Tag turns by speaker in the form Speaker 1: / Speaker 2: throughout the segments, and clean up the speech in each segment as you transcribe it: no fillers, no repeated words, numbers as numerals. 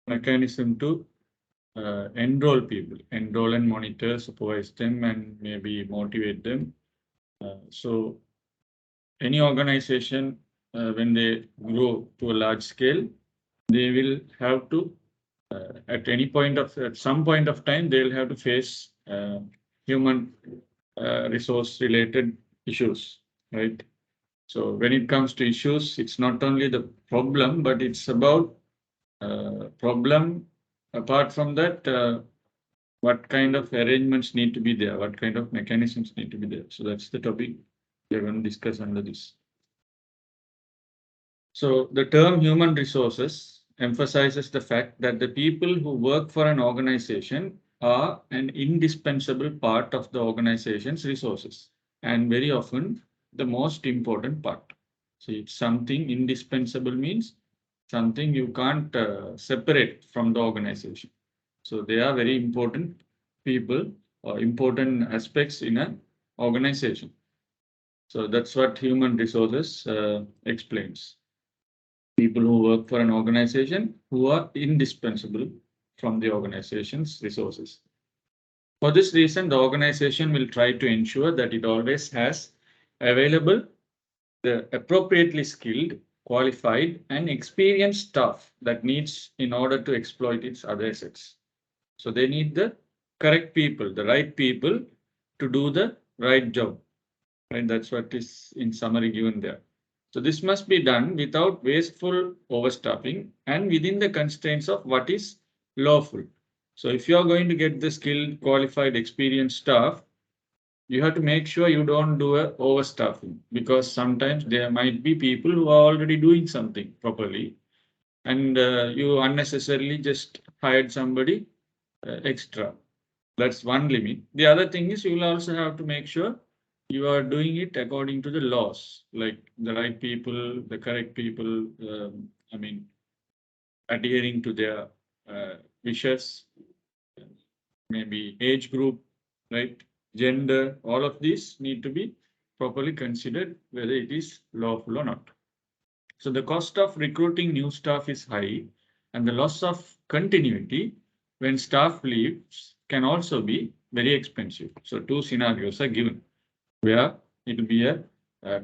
Speaker 1: mechanism to enroll people, enroll and monitor, supervise them, and maybe motivate them. So any organization, when they grow to a large scale, they will have to, at some point of time, they will have to face human resource related issues, right? So when it comes to issues, it's not only the problem, but it's about problem. Apart from that, what kind of arrangements need to be there? What kind of mechanisms need to be there? So that's the topic we're going to discuss under this. So the term human resources emphasizes the fact that the people who work for an organization are an indispensable part of the organization's resources, and very often the most important part. So it's something indispensable means something you can't separate from the organization. So they are very important people or important aspects in an organization. So that's what human resources explains. People who work for an organization who are indispensable from the organization's resources. For this reason, the organization will try to ensure that it always has available the appropriately skilled, qualified, and experienced staff that needs in order to exploit its other assets. So they need the correct people, the right people to do the right job. Right? That's what is in summary given there. So this must be done without wasteful overstaffing and within the constraints of what is lawful. So if you are going to get the skilled, qualified, experienced staff, you have to make sure you don't do a overstaffing, because sometimes there might be people who are already doing something properly, and you unnecessarily just hired somebody extra. That's one limit. The other thing is you will also have to make sure you are doing it according to the laws, like the right people, the correct people, I mean, adhering to their wishes, maybe age group, right? Gender, all of these need to be properly considered whether it is lawful or not. So the cost of recruiting new staff is high, and the loss of continuity when staff leaves can also be very expensive. So two scenarios are given where it will be a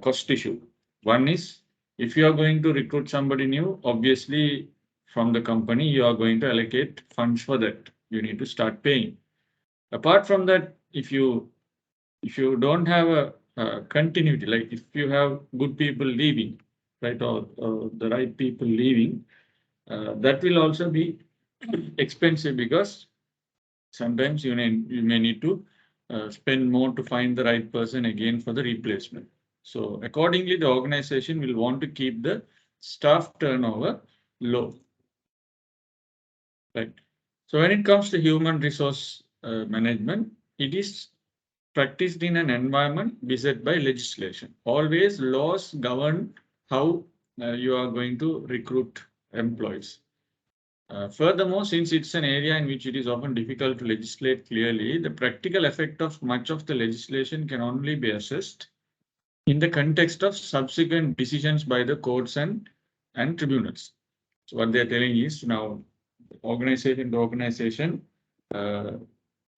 Speaker 1: cost issue. One is if you are going to recruit somebody new, obviously from the company you are going to allocate funds for that. You need to start paying. Apart from that, if you don't have a continuity, like if you have good people leaving, right, or the right people leaving, that will also be expensive, because sometimes you may need to spend more to find the right person again for the replacement. So accordingly, the organization will want to keep the staff turnover low, right? So when it comes to human resource management, it is practiced in an environment beset by legislation. Always laws govern how you are going to recruit employees. Furthermore, since it's an area in which it is often difficult to legislate clearly, the practical effect of much of the legislation can only be assessed in the context of subsequent decisions by the courts and tribunals. So what they're telling is now organization to organization, uh,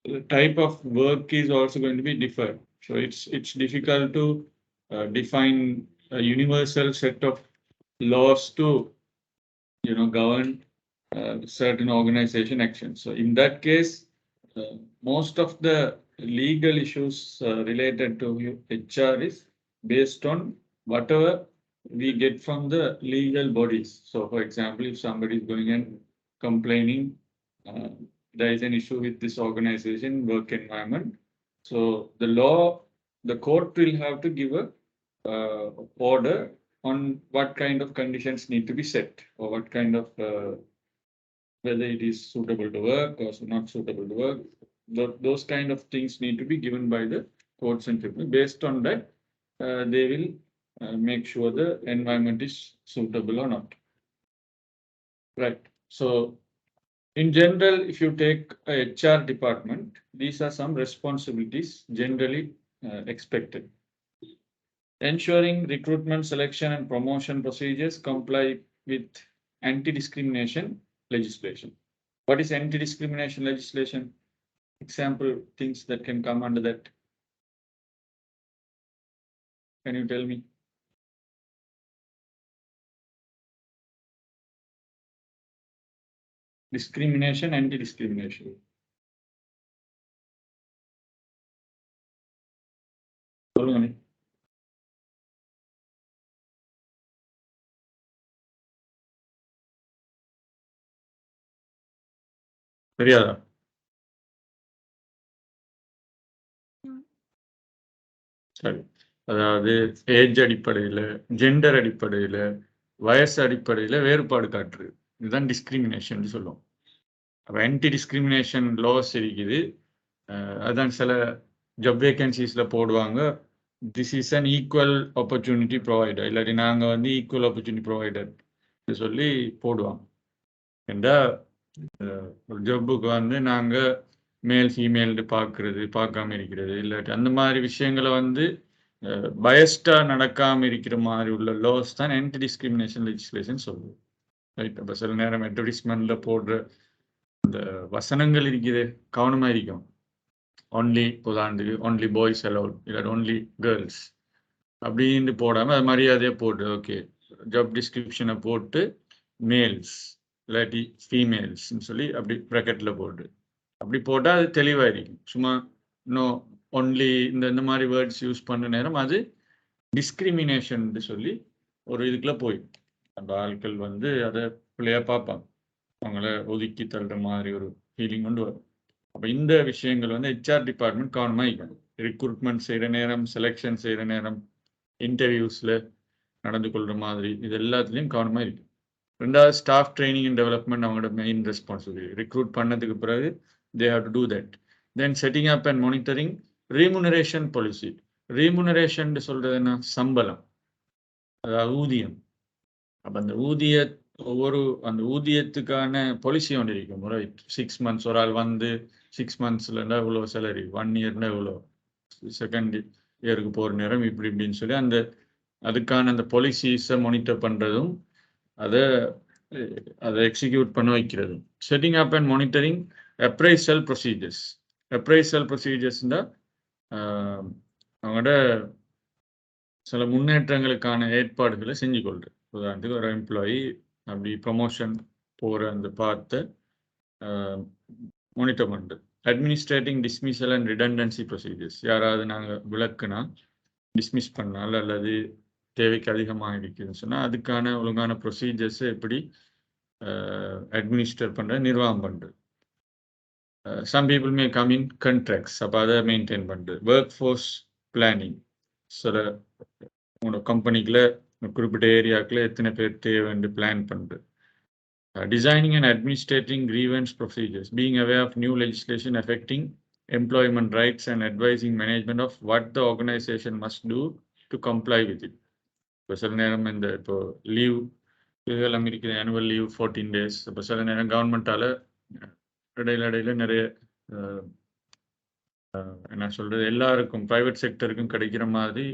Speaker 1: the type of work is also going to be different. So it's difficult to define a universal set of laws to govern certain organization actions. So in that case, most of the legal issues related to HR is based on whatever we get from the legal bodies. So for example, if somebody is going and complaining, uh, there is an issue with this organization work environment. So the court will have to give a order on what kind of conditions need to be set, or what kind of whether it is suitable to work or not suitable to work. Those kind of things need to be given by the courts and tribunals. Based on that, they will make sure the environment is suitable or not. Right. So in general, if you take a HR department, these are some responsibilities generally expected. Ensuring recruitment, selection, and promotion procedures comply with anti-discrimination legislation. What is anti-discrimination legislation? Example things that can come under that. Can you tell me? Discrimination, anti-discrimination. சொல்லுங்க. தெரியாதா? சரி. அதாவது age அடிப்படையில், gender அடிப்படையில், வயசு அடிப்படையில் வேறுபாடு காட்டுறது. இதுதான் டிஸ்கிரிமினேஷன் சொல்லுவோம். அப்போ ஆன்டி டிஸ்கிரிமினேஷன் லாஸ் இருக்குது. அதான் சில ஜப் வேகன்சிஸில் போடுவாங்க, this is an equal opportunity provider, இல்லாட்டி நாங்கள் வந்து ஈக்குவல் ஆப்பர்ச்சுனிட்டி ப்ரொவைடர் சொல்லி போடுவாங்க. ஏண்டா ஒரு ஜப்புக்கு வந்து நாங்கள் மேல் ஃபீமேல்டு பார்க்காம இருக்கிறது, இல்லாட்டி அந்த மாதிரி விஷயங்களை வந்து பயஸ்டாக நடக்காமல் இருக்கிற மாதிரி உள்ள லாஸ் தான் ஆன்டி டிஸ்கிரிமினேஷன் லெஜிஸ்லேஷன் சொல்லுவோம். ரைட். அப்போ சில நேரம் அட்வர்டைஸ்மெண்ட்டில் போடுற இந்த வசனங்கள் இருக்குது, கவனமாக இருக்கும். ஒன்லி புதாண்டுக்கு ஒன்லி பாய்ஸ் அலவுட், இல்லாட்டி ஒன்லி கேர்ள்ஸ் அப்படின்னு போடாமல் அது மரியாதையாக போட்டு, ஓகே ஜாப் டிஸ்கிரிப்ஷனை போட்டு மேல்ஸ் இல்லாட்டி ஃபீமேல்ஸ்ன்னு சொல்லி அப்படி ப்ராக்கெட்டில் போட்டு அப்படி போட்டால் அது தெளிவாக இருக்கும். சும்மா இன்னும் ஒன்லி இந்த மாதிரி வேர்ட்ஸ் யூஸ் பண்ண நேரம் அது டிஸ்கிரிமினேஷன் சொல்லி ஒரு இதுக்குள்ள போயிடும். அந்த ஆட்கள் வந்து அதை பிள்ளையாக பார்ப்பாங்க, அவங்கள ஒதுக்கி தள்ளுற மாதிரி ஒரு ஃபீலிங் கொண்டு வரும். அப்போ இந்த விஷயங்கள் வந்து ஹெச்ஆர் டிபார்ட்மெண்ட் கவனமாக இருக்கணும். ரிக்ரூட்மெண்ட் செய்கிற நேரம், செலெக்ஷன் செய்கிற நேரம், இன்டர்வியூஸில் நடந்து கொள்கிற மாதிரி இது எல்லாத்துலேயும் கவனமாக இருக்கும். ரெண்டாவது ஸ்டாஃப் ட்ரைனிங் அண்ட் டெவலப்மெண்ட் அவங்களோட மெயின் ரெஸ்பான்சிபிலிட்டி. ரிக்ரூட் பண்ணதுக்கு பிறகு they have to do that. Then setting up and monitoring remuneration policy. Remuneration சொல்கிறது என்ன? சம்பளம், அதாவது ஊதியம். அப்போ அந்த அந்த ஊதியத்துக்கான பாலிசி ஒன்று இருக்கும். ஒரு 6 months ஒரு ஆள் வந்து 6 monthsலன்னா இவ்வளோ சேலரி, 1 yearனா இவ்வளோ, செகண்ட் இயருக்கு போகிற நேரம் இப்படின்னு சொல்லி அதுக்கான அந்த பாலிசிஸை மானிட்டர் பண்ணுறதும் அதை எக்ஸிக்யூட் பண்ண வைக்கிறதும். Setting up and monitoring appraisal procedures. Appraisal ப்ரொசீஜர்ஸ்னால் அவங்களோட சில முன்னேற்றங்களுக்கான ஏற்பாடுகளை செஞ்சு கொள்வது. உதாரணத்துக்கு ஒரு எம்ப்ளாயி அப்படி ப்ரமோஷன் போகிற அந்த பார்த்தை மானிட்டர் பண்ணுறது. Administrating dismissal and redundancy procedures. யாராவது நாங்கள் விளக்குனா டிஸ்மிஸ் பண்ணால் அல்லது தேவைக்கு அதிகமாக இருக்குதுன்னு சொன்னால் அதுக்கான ஒழுங்கான ப்ரொசீஜர்ஸை எப்படி அட்மினிஸ்ட்ரேட் பண்ணுறது, நிர்வாகம் பண்ணுறது. Some people may come in contracts, அப்போ அதை மெயின்டைன் பண்ணுறது. Work force planning. சில உங்களோட கம்பெனிக்குள்ள குறிப்பிட்ட ஏரியாவுக்குள்ள எத்தனை பேர் தேவைன்னு பிளான் பண்ணுறது. Designing and administrating grievance procedures, being aware of new legislation affecting employment rights and advising management of what the organization must do to comply with it. இப்போ சில நேரம் இப்போ லீவ் இருக்கிற ஆனுவல் லீவ் 14 days. இப்போ சில நேரம் கவர்மெண்ட்டால் இடையில நிறைய என்ன சொல்கிறது, எல்லாருக்கும் ப்ரைவேட் செக்டருக்கும் கிடைக்கிற மாதிரி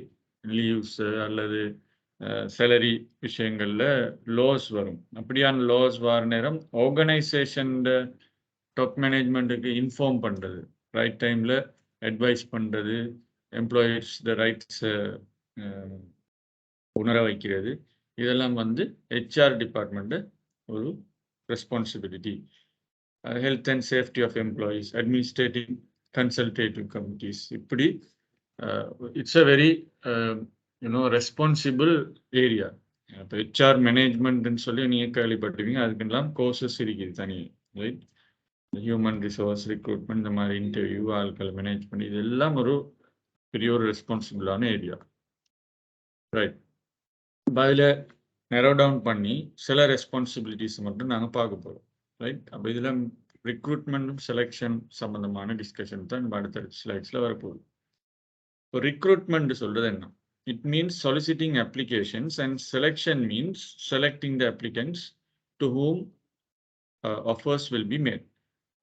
Speaker 1: லீவ்ஸ் அல்லது சேலரி விஷயங்களில் லாஸ் வரும். அப்படியான லாஸ் வர நேரம் ஆர்கனைசேஷன் டாப் மேனேஜ்மெண்ட்டுக்கு இன்ஃபார்ம் பண்ணுறது, ரைட் டைமில் அட்வைஸ் பண்ணுறது, எம்ப்ளாயீஸ் ரைட்ஸை உணர வைக்கிறது, இதெல்லாம் வந்து ஹெச்ஆர் டிபார்ட்மெண்ட்டு ஒரு responsibility. Health and safety of employees, administrative consultative committees, இப்படி it's a very responsible area. இப்போ ஹெச்ஆர் மேனேஜ்மெண்ட்னு சொல்லி நீங்கள் கேள்விப்பட்டிருக்கீங்க, அதுக்கெல்லாம் கோர்சஸ் இருக்குது தனியாக. ரைட். ஹியூமன் ரிசோர்ஸ், ரிக்ரூட்மெண்ட், இந்த மாதிரி இன்டர்வியூ, ஆட்கள் மேனேஜ்மெண்ட், இதெல்லாம் ஒரு பெரிய ஒரு ரெஸ்பான்சிபிளான ஏரியா. ரைட். இப்போ அதில் நெரோ டவுன் பண்ணி சில ரெஸ்பான்சிபிலிட்டிஸ் மட்டும் நாங்கள் பார்க்க போகிறோம். ரைட். அப்போ இதில் ரிக்ரூட்மெண்ட் செலெக்ஷன் சம்மந்தமான டிஸ்கஷன் தான் அடுத்த ஸ்லைட்ஸில் வரப்போகுது. இப்போ ரிக்ரூட்மெண்ட் சொல்கிறது என்ன? It means soliciting applications, and selection means selecting the applicants to whom offers will be made.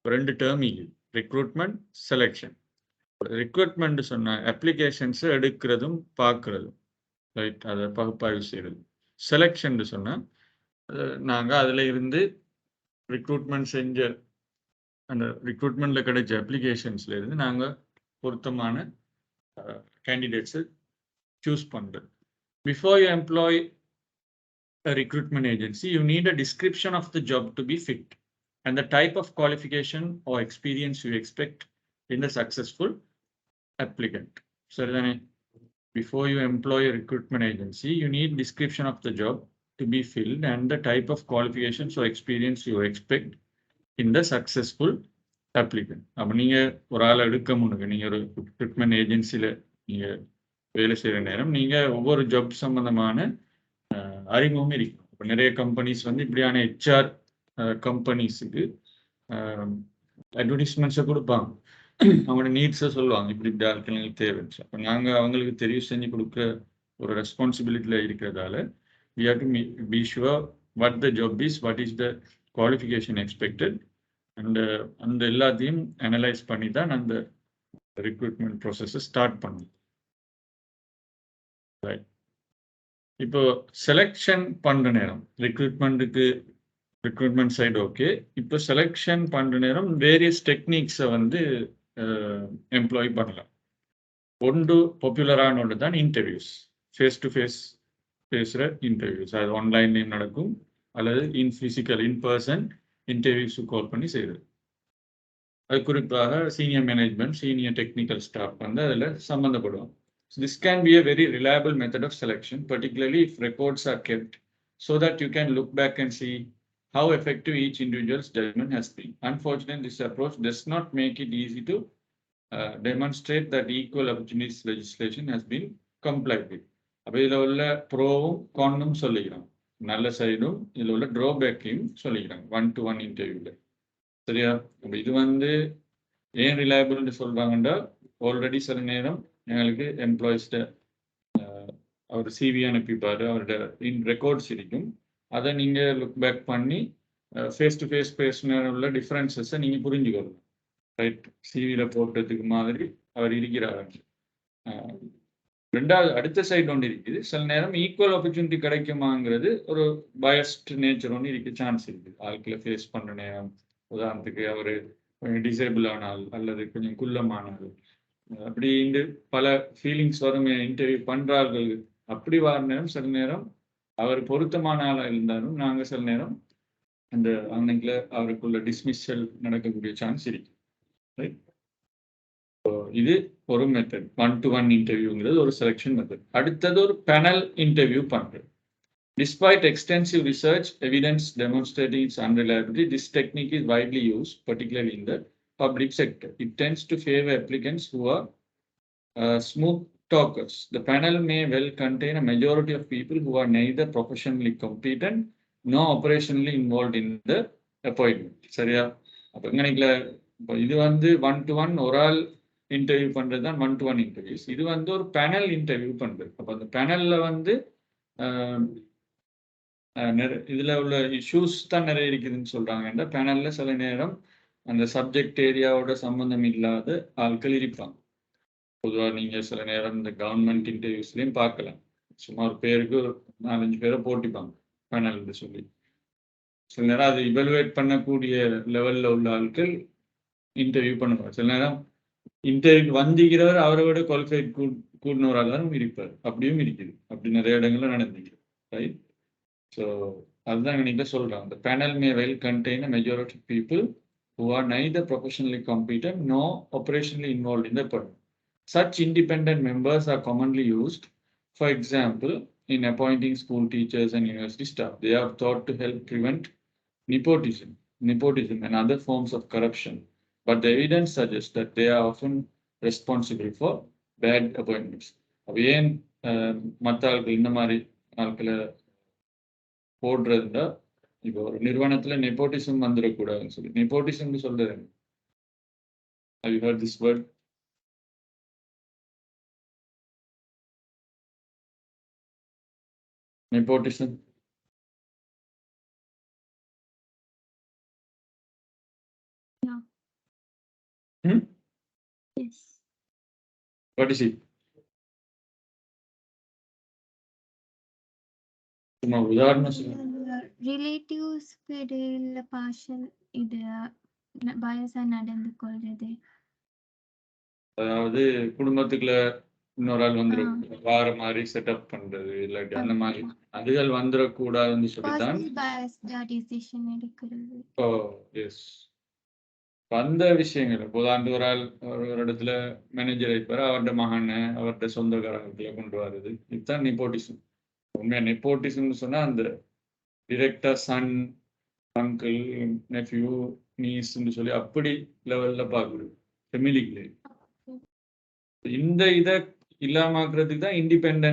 Speaker 1: ரெண்டு டேர்ம் இது, ரெக்ரூட்மெண்ட், செலெக்ஷன். ரெக்ரூட்மெண்ட் சொன்ன அப்ளிகேஷன்ஸ் எடுக்கிறதும் பார்க்கறதும், ரைட், அதை பகுப்பாய்வு செய்கிறது. செலெக்ஷன் சொன்னால் நாங்கள் அதில் இருந்து recruitment செஞ்ச அந்த recruitmentல கிடைச்ச applications-ல இருந்து நாங்க பொருத்தமான candidates choose பண்றது. Before you employ a recruitment agency, you need a description of the job to be fit and the type of qualification or experience you expect in the successful applicant. சரிதானே? Before you employ a recruitment agency, you need description of the job to be filled and the type of qualifications or experience you expect in the successful applicant. அப்ப நீங்க ஒரு ஆளை எடுக்க முன்னுக்கு நீங்க ஒரு recruitment agencyல நீங்க வேலை செய்யற நேரம் நீங்க ஒவ்வொரு ஜாப் சம்பந்தமான அறிமுகம் இருக்கும். இப்போ நிறைய கம்பெனிஸ் வந்து இப்படியான HR கம்பெனிஸுக்கு அட்வர்டைஸ்மெண்ட்ஸை கொடுப்பாங்க. அவங்களோட நீட்ஸை சொல்லுவாங்க, இப்படி இப்படி ஆட்களுக்கு தேவைன்னு. அப்போ நாங்கள் அவங்களுக்கு தெரிவு செஞ்சு கொடுக்குற ஒரு ரெஸ்பான்சிபிலிட்டியில் இருக்கிறதால we have to be sure what the job is, what is the qualification expected, and அந்த எல்லாத்தையும் அனலைஸ் பண்ணி தான் அந்த ரெக்ரூட்மெண்ட் ப்ராசஸை ஸ்டார்ட் பண்ணும். ரைட். இப்போ செலெக்ஷன் பண்ற நேரம் ரெக்ரூட்மெண்ட் சைடு ஓகே. இப்போ செலெக்ஷன் பண்ற நேரம் வேரியஸ் டெக்னிக்ஸை வந்து எம்ப்ளாய் பண்ணலாம். ஒன்று பாப்புலரான ஒன்று தான் இன்டர்வியூஸ், ஃபேஸ் டு ஃபேஸ் பேசுகிற இன்டர்வியூஸ். அது ஆன்லைன்லேயும் நடக்கும் அல்லது இன் பர்சன் இன்டர்வியூஸு கால் பண்ணி செய்கிறது. அது குறிப்பாக senior management, senior technical staff வந்து அதில் சம்மந்தப்படுவாங்க. So this can be a very reliable method of selection, particularly if records are kept, so that you can look back and see how effective each individual's judgment has been. Unfortunately, this approach does not make it easy to demonstrate that equal opportunities legislation has been complied with. அப்போ இதில் உள்ள ப்ரோவும் கான்னும் சொல்லிக்கிறாங்க, நல்ல சைடும் இதில் உள்ள ட்ராபேக்கையும் சொல்லிக்கிறாங்க 1-to-1 இன்டர்வியூவில். சரியா? அப்போ இது வந்து ஏன் ரிலையபிள்னு சொல்கிறாங்கன்னா, ஆல்ரெடி சில நேரம் எங்களுக்கு எம்ப்ளாயிஸ்ட அவர் சிவி அனுப்பிப்பார், அவரோட ரெக்கார்ட்ஸ் இருக்கும். அதை நீங்கள் லுக் பேக் பண்ணி ஃபேஸ் டு ஃபேஸ் பேசின உள்ள டிஃப்ரென்சஸை நீங்கள் புரிஞ்சுக்கணும். ரைட், சிவியில் போட்டதுக்கு மாதிரி அவர் இருக்கிறார். ரெண்டாவது அடுத்த சைடு ஒன்று இருக்குது, சில நேரம் ஈக்குவல் ஆப்பர்ச்சுனிட்டி கிடைக்குமாங்கிறது ஒரு பயஸ்ட் நேச்சர் ஒன்று இருக்க சான்ஸ் இருக்குது. ஆட்களை ஃபேஸ் பண்ணுற நேரம், உதாரணத்துக்கு அவர் கொஞ்சம் டிசேபிள் ஆனால் அல்லது கொஞ்சம் குள்ளமானால், அப்படி இந்த பல ஃபீலிங்ஸ் வரும் இன்டர்வியூ பண்ணுறார்கள். அப்படி வர நேரம் சில நேரம் அவர் பொருத்தமான ஆளாக இருந்தாலும் நாங்கள் சில நேரம் அந்த அன்னைக்குல அவருக்குள்ள டிஸ்மிஷல் நடக்கக்கூடிய சான்ஸ் இருக்கு. ரைட், இது ஒரு மெத்தட். 1-to-1 இன்டர்வியூங்கிறது ஒரு செலெக்ஷன் மெத்தட். அடுத்தது ஒரு பேனல் இன்டர்வியூ பண்ணுறது. Despite extensive research evidence demonstrating its unreliability, this technique is widely used, particularly in the public sector. It tends to favor applicants who are smooth talkers. The panel may well contain a majority of people who are neither professionally competent nor operationally involved in the appointment. சரியா? அப்போ எங்கனைக்குல இப்போ இது வந்து 1-to-1 ஒரு ஆள் interview பண்ணுறது தான் 1-to-1 interviews. இது வந்து ஒரு பேனல் இன்டர்வியூ பண்ணுறது. அப்போ அந்த பேனலில் வந்து இதில் உள்ள இஷ்யூஸ் தான் நிறைய இருக்குதுன்னு சொல்கிறாங்க. இந்த பேனலில் சில நேரம் அந்த சப்ஜெக்ட் ஏரியாவோட சம்மந்தம் இல்லாத ஆட்கள் இருப்பாங்க. பொதுவாக நீங்கள் சில நேரம் இந்த கவர்மெண்ட் இன்டர்வியூஸ்லையும் பார்க்கலாம், சும்மா ஒரு பேருக்கு 4-5 பேரை போட்டிப்பாங்க பேனல்னு சொல்லி. சில நேரம் அது இவலுவேட் பண்ணக்கூடிய லெவலில் உள்ள ஆட்கள் இன்டர்வியூ பண்ணுவாங்க. சில நேரம் இன்டர்வியூ வந்திக்கிறவர் அவரை விட குவாலிஃபைட் கூடினவராக தான் இருப்பார். அப்படியும் இருக்குது, அப்படி நிறைய இடங்கள்ல நடந்துருக்கு. ரைட், ஸோ அதுதான் என்கிட்ட சொல்கிறாங்க. The panel may well contain a majority of people who are neither professionally competent nor operationally involved in the appointment. Such independent members are commonly used, for example, in appointing school teachers and university staff. They are thought to help prevent nepotism and other forms of corruption, but the evidence suggests that they are often responsible for bad appointments. ஏன் மற்ற ஆட்கள் இந்த மாதிரி ஆட்களை போடுறதுண்டா, இப்போ ஒரு நிறுவனத்துல nepotism வந்துடக்கூடாதுன்னு சொல்லி. நெப்போட்டிசம்னு சொல்றது, have you heard this word? Nepotism.
Speaker 2: No. Yes.
Speaker 1: What is it? சும்மா உதாரணம் சொல்லுங்க.
Speaker 2: ரிலேட்டிவ்ஸ்க்கு இடையில பார்ஷல் இது பயசா நடந்து கொள்றது.
Speaker 1: அதாவது குடும்பத்துக்குள்ள இன்னொரு ஆள் வந்துடும் வார மாதிரி செட்டப் பண்றது இல்லாட்டி அந்த மாதிரி அதுகள் வந்துடக்கூடாதுன்னு சொல்லித்தான்.
Speaker 2: பர்சனல் பயஸ்டா டிசிஷன் எடுக்கிறது.
Speaker 1: ஓ எஸ், அந்த விஷயங்கள் உதாரணத்து ஒரு ஆள் ஒரு இடத்துல மேனேஜர் இருப்பார், அவர்கிட்ட மகனை அவர்கிட்ட சொந்தக்காரங்களை கொண்டு வர்றது, இதுதான் நெப்போட்டிசம். உண்மையா நெப்போட்டிசம்னு சொன்னா அந்த டிரெக்டா சன் அங்கிள் நெஃப்யூ நீஸ்ன்னு சொல்லி அப்படி லெவல்ல பார்க்குறது ஃபெமிலிக்குள்ளே. இந்த இதை இல்லாமக்கிறதுக்கு தான் இண்டிபெண்ட்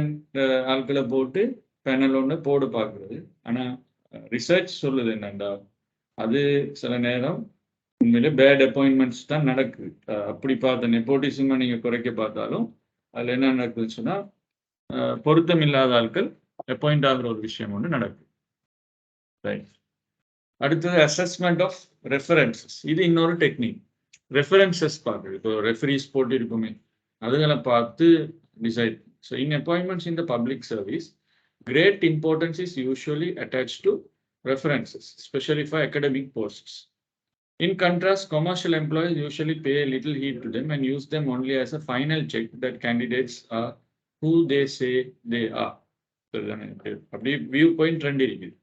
Speaker 1: ஆட்களை போட்டு பேனல் ஒன்று போடு பார்க்குறது. ஆனால் ரிசர்ச் சொல்லுது என்னண்டா, அது சில நேரம் உண்மையிலே பேட் அப்பாயின்மெண்ட்ஸ் தான் நடக்குது. அப்படி பார்த்த நெப்போட்டிசமை நீங்கள் குறைக்க பார்த்தாலும் அதில் என்ன நடக்குதுன்னு சொன்னால் பொருத்தம் இல்லாத ஆட்கள் அப்பாயிண்ட் ஆகிற ஒரு விஷயம் ஒன்று நடக்குது. ரைட். அடுத்தது அசஸ்மெண்ட் ஆஃப் ரெஃபரன்சஸ். இது இன்னொரு டெக்னிக். ரெஃபரன்சஸ் பார்க்குறது. இப்போ ரெஃபரிஸ் போட்டு இருக்குமே அதுகளை பார்த்து decide. So in appointments in the public service great importance is usually attached to references, especially for academic posts. In contrast, commercial employees usually pay a little heed to them and use them only as a final check that candidates are who they say they are. அப்படி view point ரெண்டு இருக்குது.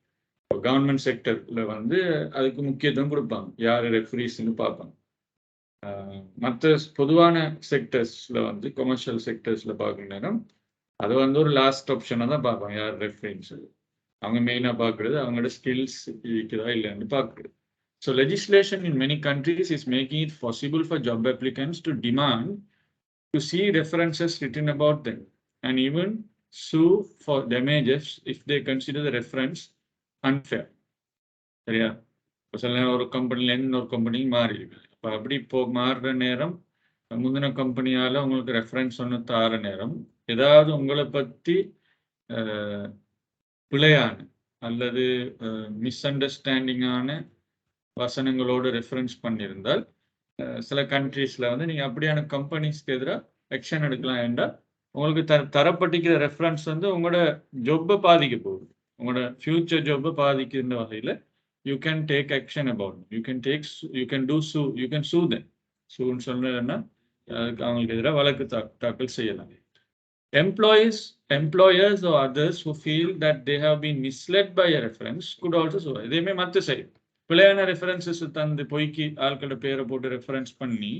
Speaker 1: Government செக்டர்ல வந்து அதுக்கு முக்கியத்துவம் கொடுப்பாங்க, யார் ரெஃபரிஸ்ன்னு பார்ப்பாங்க. மற்ற பொதுவான செக்டர்ஸ்ல வந்து கமர்ஷியல் செக்டர்ஸ்ல பார்க்குற நேரம் அது வந்து ஒரு லாஸ்ட் ஆப்ஷனாக தான் பார்ப்பாங்க, யார் ரெஃபரன்ஸ். அவங்க மெயினாக பார்க்குறது அவங்களோட ஸ்கில்ஸ் இருக்குதா இல்லைன்னு பார்க்குறது. So legislation in many countries is making it possible for job applicants to demand to see references written about them and even sue for damages if they consider the reference unfair. சரியா? இப்போ சில நேரம் ஒரு கம்பெனிலேருந்து இன்னொரு கம்பெனிக்கு மாறி இப்போ அப்படி இப்போ மாறுற நேரம் முந்தின கம்பெனியால் உங்களுக்கு ரெஃபரன்ஸ் ஒன்று தார நேரம் ஏதாவது உங்களை பற்றி பிழையான அல்லது மிஸ் அண்டர்ஸ்டாண்டிங்கான வசனங்களோடு ரெஃபரன்ஸ் பண்ணியிருந்தால் சில கண்ட்ரீஸில் வந்து நீங்கள் அப்படியான கம்பெனிஸ்க்கு எதிராக ஆக்ஷன் எடுக்கலாம். என்றால் உங்களுக்கு தரப்பட்டிக்கிற ரெஃபரன்ஸ் வந்து உங்களோட ஜொப்பை பாதிக்க போகுது, உங்களோட ஃபியூச்சர் ஜொப்பை பாதிக்கின்ற வகையில் you can take action about, you can சூ தெம். சூன்னு சொன்னா அதுக்கு அவங்களுக்கு எதிராக வழக்கு தாக்கல் செய்யலாம். Employers or others who feel that they have been misled by a reference could also sue. இதேமே மற்ற சைடு பிள்ளையான ரெஃபரன்சஸ் தந்து பொய்க்கு ஆட்களோட பேரை போட்டு ரெஃபரன்ஸ் பண்ணி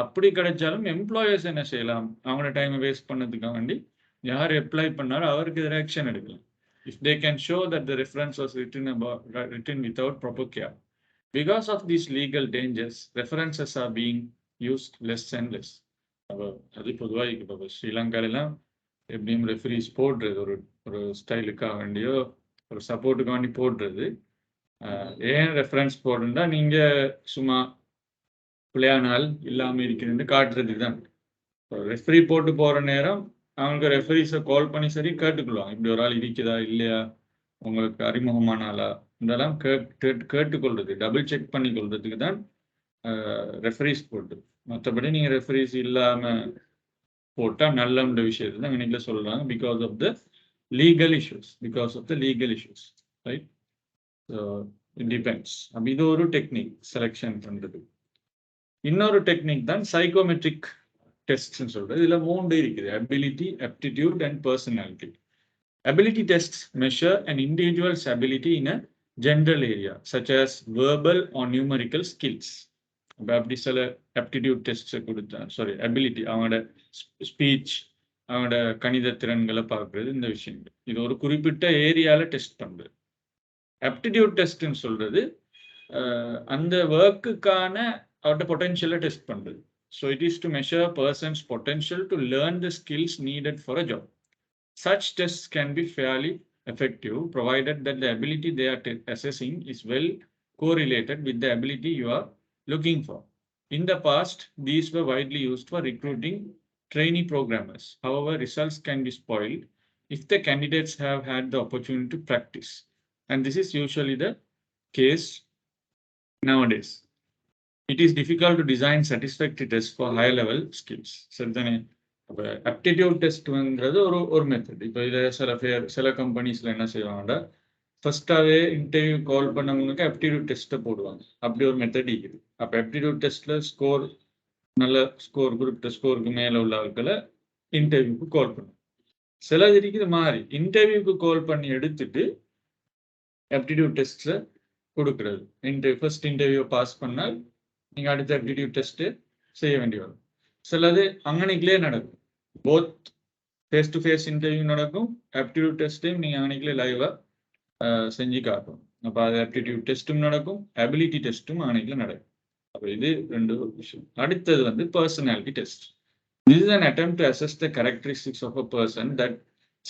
Speaker 1: அப்படி கிடைச்சாலும் எம்ப்ளாயர்ஸ் என்ன செய்யலாம், அவங்களோட டைமை வேஸ்ட் பண்ணதுக்காக வேண்டி யார் அப்ளை பண்ணாலும் அவருக்கு எதிராக ஆக்ஷன் எடுக்கலாம். If they can show that the reference was written without proper care. Because of these legal dangers references are being used less and less. அப்போ அது பொதுவாக இப்போ ஸ்ரீலங்காலெல்லாம் எப்படியும் ரெஃபரிஸ் போடுறது ஒரு ஸ்டைலுக்காக வேண்டியோ ஒரு சப்போர்ட்டுக்காக வேண்டி போடுறது. ஏன் ரெஃபரன்ஸ் போடுறா, நீங்கள் சும்மா பிள்ளையானால் இல்லாமல் இருக்கிறது காட்டுறதுக்கு தான். ரெஃபரி போட்டு போகிற நேரம் அவங்களுக்கு ரெஃபரிஸை கால் பண்ணி சரி கேட்டுக்கொள்வாங்க, இப்படி ஒரு ஆள் இருக்குதா இல்லையா, உங்களுக்கு அறிமுகமானாலா, இதெல்லாம் கேட்டுக்கொள்றது, டபுள் செக் பண்ணி கொள்றதுக்கு தான் ரெஃபரிஸ் போட்டு. மற்றபடி நீங்கள் ரெஃபரிஸ் இல்லாமல் போட்டால் நல்ல விஷயத்தை தான் இன்னைக்கு சொல்கிறாங்க. Because of the legal issues, right? So it depends. அப்போ இது ஒரு டெக்னிக் செலெக்ஷன் பண்ணுறது. இன்னொரு டெக்னிக் தான் சைக்கோமெட்ரிக் டெஸ்ட்னு சொல்கிறது. இதில் 3 இருக்குது: ability, aptitude and personality. Ability tests measure an individual's ability in a general area, such as verbal or numerical skills. அப்படி சில ஆப்டிடியூட் டெஸ்ட் கொடுத்தா அபிலிட்டி அவங்களோட ஸ்பீச் அவங்களோட கணித திறன்களை பார்க்குறது. இந்த விஷயங்கள் இது ஒரு குறிப்பிட்ட ஏரியாவில் டெஸ்ட் பண்ணுறது. ஆப்டிடியூட் டெஸ்ட்னு சொல்கிறது அந்த ஒர்க்குக்கான அவரோட பொட்டென்ஷியலை டெஸ்ட் பண்ணுறது. So it is to measure persons potential to learn the skills needed for a job. Such tests can be fairly effective provided that the ability they are assessing is well correlated with the ability you are looking for. In the past, these were widely used for recruiting trainee programmers. However, results can be spoiled if the candidates have had the opportunity to practice. And this is usually the case nowadays. It is difficult to design satisfactory tests for higher level skills. அப்போ aptitude டெஸ்ட்ங்கிறது ஒரு method. இப்போ இதை சில கம்பெனிஸில் என்ன செய்வாங்கன்னா ஃபர்ஸ்டாகவே interview கால் பண்ணவங்களுக்கு aptitude டெஸ்ட்டை போடுவாங்க. அப்படி ஒரு மெத்தட் இருக்குது. அப்போ ஆப்டிடியூட் டெஸ்ட்டில் ஸ்கோர் நல்ல ஸ்கோர் குறிப்பிட்ட ஸ்கோருக்கு மேலே உள்ள ஆட்களை இன்டர்வியூக்கு கால் பண்ணும். சிலது இருக்குது மாறி இன்டர்வியூக்கு கால் பண்ணி எடுத்துட்டு ஆப்டிடியூட் டெஸ்ட்டை கொடுக்குறது. ஃபர்ஸ்ட் இன்டர்வியூ பாஸ் பண்ணால் நீங்கள் அடுத்த ஆப்டிடியூட் டெஸ்ட்டு செய்ய வேண்டி வரும். சிலது அங்கனைக்குள்ளே நடக்கும். Both face to face interview நடக்கும், ஆப்டிடியூட் டெஸ்ட்டையும் நீங்கள் அங்கனைக்குள்ளே லைவாக செஞ்சு காட்டும். அப்போ அது ஆப்டிடியூட் டெஸ்ட்டும் நடக்கும், அபிலிட்டி டெஸ்ட்டும் அங்கனைக்குள்ள நடக்கும். அப்போ இது ரெண்டு விஷயம். அடுத்தது வந்து personality test. This is an attempt to assess the characteristics of a person that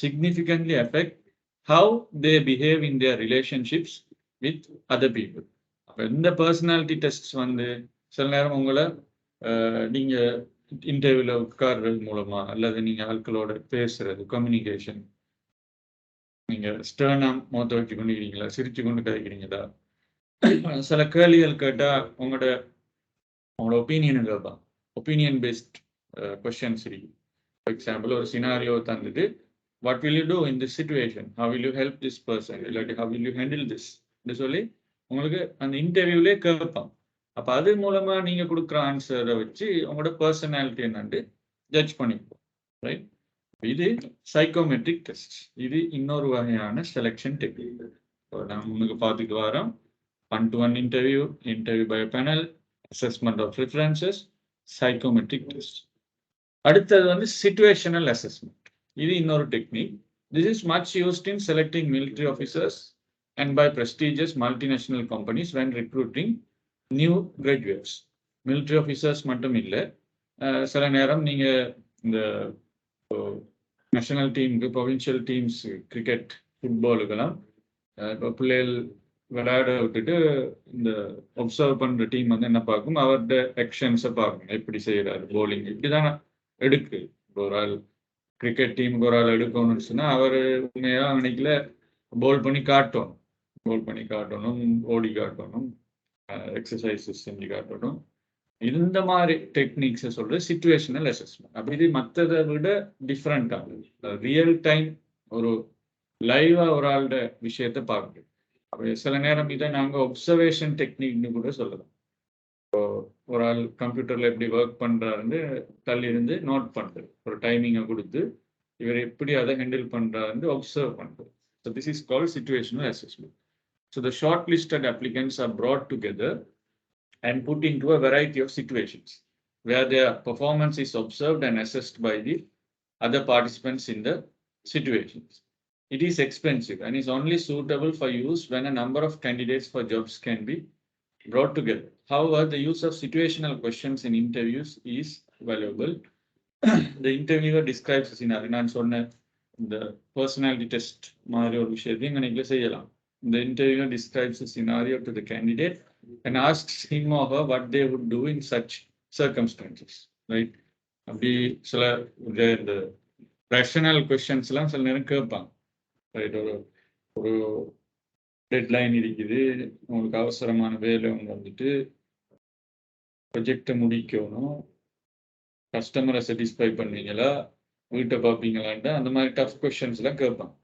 Speaker 1: significantly affect how they behave in their relationships with other people. அப்போ இந்த பர்சனாலிட்டி டெஸ்ட் வந்து சில நேரம் உங்களை நீங்கள் இன்டர்வியூவில் உட்கார்றது மூலமா அல்லது நீங்கள் ஆட்களோட பேசுறது கம்யூனிகேஷன், நீங்கள் ஸ்டர்னாக முகத்தை வச்சு கொண்டு இருக்கிறீங்களா, சிரிச்சு கொண்டு கதைக்கிறீங்களா, சில கேள்விகள் கேட்டால் உங்களோட ஒப்பீனியனை கேட்பான். ஒப்பீனியன் பேஸ்ட் கொஸ்டின்ஸ் இருக்கு. ஃபார் எக்ஸாம்பிள் ஒரு சினாரியோ தந்துட்டு what will you do in this situation, how will you help this person, இல்லாட்டி how will you handle this சொல்லி உங்களுக்கு அந்த இன்டர்வியூலே கேட்பான். அப்போ அது மூலமாக நீங்கள் கொடுக்குற ஆன்சரை வச்சு உங்களோட பர்சனாலிட்டி என்னன்னு ஜட்ஜ் பண்ணிப்போம். ரைட். இது சைக்கோமெட்ரிக் டெஸ்ட். இது இன்னொரு வகையான செலெக்ஷன் டெக்னிக். நாங்கள் முன்னுக்கு பார்த்துட்டு வரோம். 1-to-1 interview, interview by panel, assessment of preferences, psychometric test. அடுத்தது வந்து சிச்சுவேஷனல் அசஸ்மெண்ட். இது இன்னொரு technique. This is much used in selecting military officers and by prestigious multinational companies when recruiting new graduates. Military officers மட்டும் இல்லை, சில நேரம் நீங்கள் இந்த நேஷனல் டீமுக்கு, ப்ரொவின்ஷியல் டீம்ஸ், கிரிக்கெட், ஃபுட்பாலுக்கெல்லாம் இப்போ பிள்ளைகள் விளையாட விட்டுட்டு இந்த ஒப்சர்வ் பண்ணுற டீம் வந்து என்ன பார்க்கும், அவரோட ஆக்ஷன்ஸை பார்க்கணும், எப்படி செய்கிறாரு, போலிங் இப்படிதான் எடுக்கு. இப்போ ஒரு ஆள் கிரிக்கெட் டீமுக்கு ஒரு ஆள் எடுக்கணும்னு சொன்னால் அவர் உண்மையாக அன்னைக்குல போல் பண்ணி காட்டணும், ஓடி காட்டணும், எக்ஸசைசஸ் செஞ்சு காட்டணும். இந்த மாதிரி டெக்னிக்ஸை சொல்றது சிச்சுவேஷனல் அசஸ்மெண்ட். அப்படி இது மற்றதை விட டிஃப்ரெண்டானது. ரியல் டைம் ஒரு லைவா ஒரு ஆளோட விஷயத்தை பார்க்குறது. அப்போ சில நேரம் இதை நாங்கள் ஒப்சர்வேஷன் டெக்னிக்னு கூட சொல்லலாம். இப்போ ஒரு ஆள் கம்ப்யூட்டர்ல எப்படி ஒர்க் பண்றாருன்னு தள்ளி இருந்து நோட் பண்றது, ஒரு டைமிங்கை கொடுத்து இவர் எப்படி அதை ஹேண்டில் பண்றாருன்னு ஒப்சர்வ் பண்றது. So this is called situational assessment. So the short listed applicants are brought together and put into a variety of situations where their performance is observed and assessed by the other participants in the situations. It is expensive and is only suitable for use when a number of candidates for jobs can be brought together. However, the use of situational questions in interviews is valuable. The interviewer describes a scenario. நான் சொன்ன இந்த personality test மாதிரி ஒரு விஷயத்தையும் நீங்கள் செய்யலாம். The interviewer describes a scenario to the candidate and asks him or her what they would do in such circumstances. Right? அப்படி சில இந்த ரேஷனல் கொஸ்டின்ஸ் எல்லாம் சில நேரம் கேட்பாங்க. ரைட். ஒரு டெட்லைன் இருக்குது, உங்களுக்கு அவசரமான வேலை ஒன்று வந்துட்டு ப்ரொஜெக்டை முடிக்கணும், கஸ்டமரை சாட்டிஸ்ஃபை பண்ணுவீங்களா, வீட்டை பார்ப்பீங்களான்ட்டு அந்த மாதிரி டஃப் கொஸ்டின்ஸ் எல்லாம் கேட்பாங்க.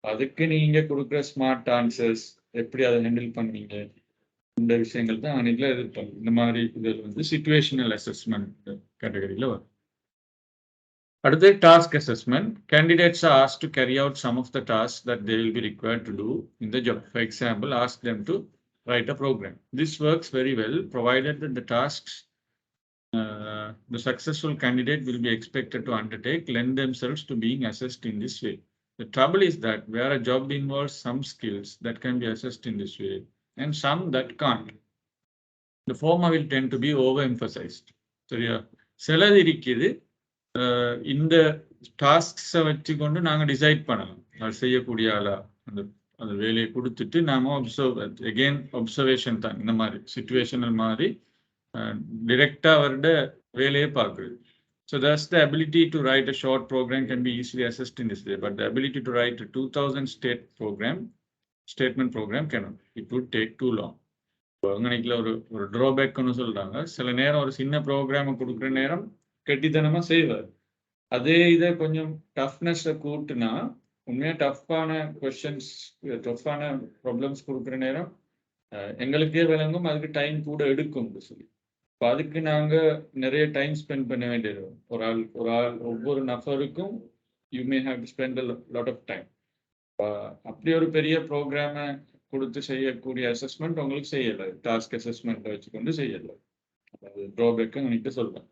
Speaker 1: அதுக்கு நீங்க கொடுக்குற ஸ்மார்ட் ஆன்சர்ஸ், எப்படி அதை ஹேண்டில் பண்ணீங்க, இந்த விஷயங்கள் தான் அன்னைக்குல எதிர்ப்பாங்க. இந்த மாதிரி இதில் வந்து சிச்சுவேஷனல் அசஸ்மெண்ட் கேட்டகரியில் வரும். அடுத்து task assessment. Candidates are asked to carry out some of the task that they will be required to do in the job. For example, ask them to write a program. This works very well provided that the tasks the successful candidate will be expected to undertake lend themselves to being assessed in this way. The trouble is that where a job involves some skills that can be assessed in this way and some that can't, the former will tend to be overemphasized. சரியா? சிலது இருக்குது இந்த டாஸ்க்ஸை வச்சு கொண்டு நாங்கள் decide பண்ணலாம் அது செய்யக்கூடிய ஆளா, அந்த வேலையை கொடுத்துட்டு நாம ஒப்சர்வேஷன் தான். இந்த மாதிரி சிச்சுவேஷனல் மாதிரி டிரெக்டா அவரோட வேலையை பார்க்குறது. So thus the ability to write a short program can be easily assessed in this way, but the ability to write a 2000 statement program cannot. It would take too long. அங்கனைக்குள்ள ஒரு ட்ராபேக்னு சொல்றாங்க. சில நேரம் ஒரு சின்ன ப்ரோக்ராமை கொடுக்குற நேரம் கெட்டித்தனமா செய்வார். அதே இதை கொஞ்சம் டஃப்னஸை கூட்டுனா உண்மையாக டஃப்பான கொஸ்டின்ஸ் டஃப்பான ப்ராப்ளம்ஸ் கொடுக்குற நேரம் எங்களுக்கே விளங்கும், அதுக்கு டைம் கூட எடுக்கும் சொல்லி. இப்போ அதுக்கு நாங்கள் நிறைய டைம் ஸ்பெண்ட் பண்ண வேண்டியது. ஒரு ஆள் ஒவ்வொரு நபருக்கும் you may have to spend lot of time. அப்படி ஒரு பெரிய ப்ரோக்ராமை கொடுத்து செய்யக்கூடிய அசஸ்மெண்ட் உங்களுக்கு செய்யலை, டாஸ்க் அசஸ்மெண்ட்டை வச்சுக்கொண்டு செய்யலை. அது ட்ராபேக்கு எனக்கு சொல்றேன்.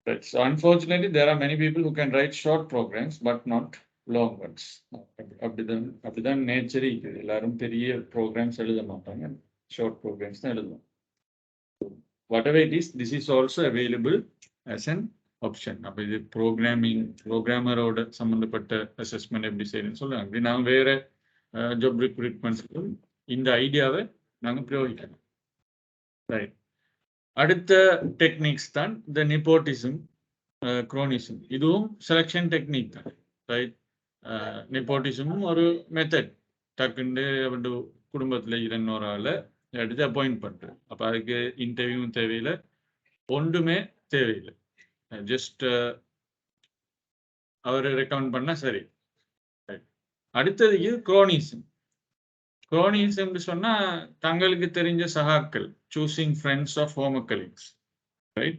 Speaker 1: Right. So unfortunately, there are many people who can write short programs, but not long ones. அப்படிதான் நேச்சர் இருக்குது. எல்லாரும் பெரிய ப்ரோக்ராம்ஸ் எழுத மாட்டாங்க, ஷார்ட் ப்ரோக்ராம்ஸ் தான் எழுதுவோம். Whatever it is, this is also available as an option. அப்போ இது ப்ரோக்ராமரோட சம்மந்தப்பட்ட அசஸ்மெண்ட் எப்படி செய்யணும்னு சொல்லுவாங்க. அப்படி நாங்கள் வேற ஜாப் ரிக்ரூட்மெண்ட்ஸுக்கும் இந்த ஐடியாவை நாங்கள் பிரயோகிக்கணும். ரைட். அடுத்த டெக்னிக்ஸ் தான் இந்த நெப்போட்டிசம், குரோனிசம். இதுவும் செலெக்ஷன் டெக்னிக் தான். ரைட். நெப்போட்டிசமும் ஒரு மெத்தட். டக்குண்டு அவரு குடும்பத்தில் இன்னொரு ஆளை எடுத்து அப்பாயிண்ட் பண்ணுறது. அப்போ அதுக்கு இன்டர்வியூவும் தேவையில்லை, ஒன்றுமே தேவையில்லை. ஜஸ்ட் அவர் ரெக்கமெண்ட் பண்ணால் சரி. அடுத்ததுக்கு குரோனிசம். குரோனிசம் சொன்னா தங்களுக்கு தெரிஞ்ச சகாக்கள், choosing friends of home or colleagues. Right.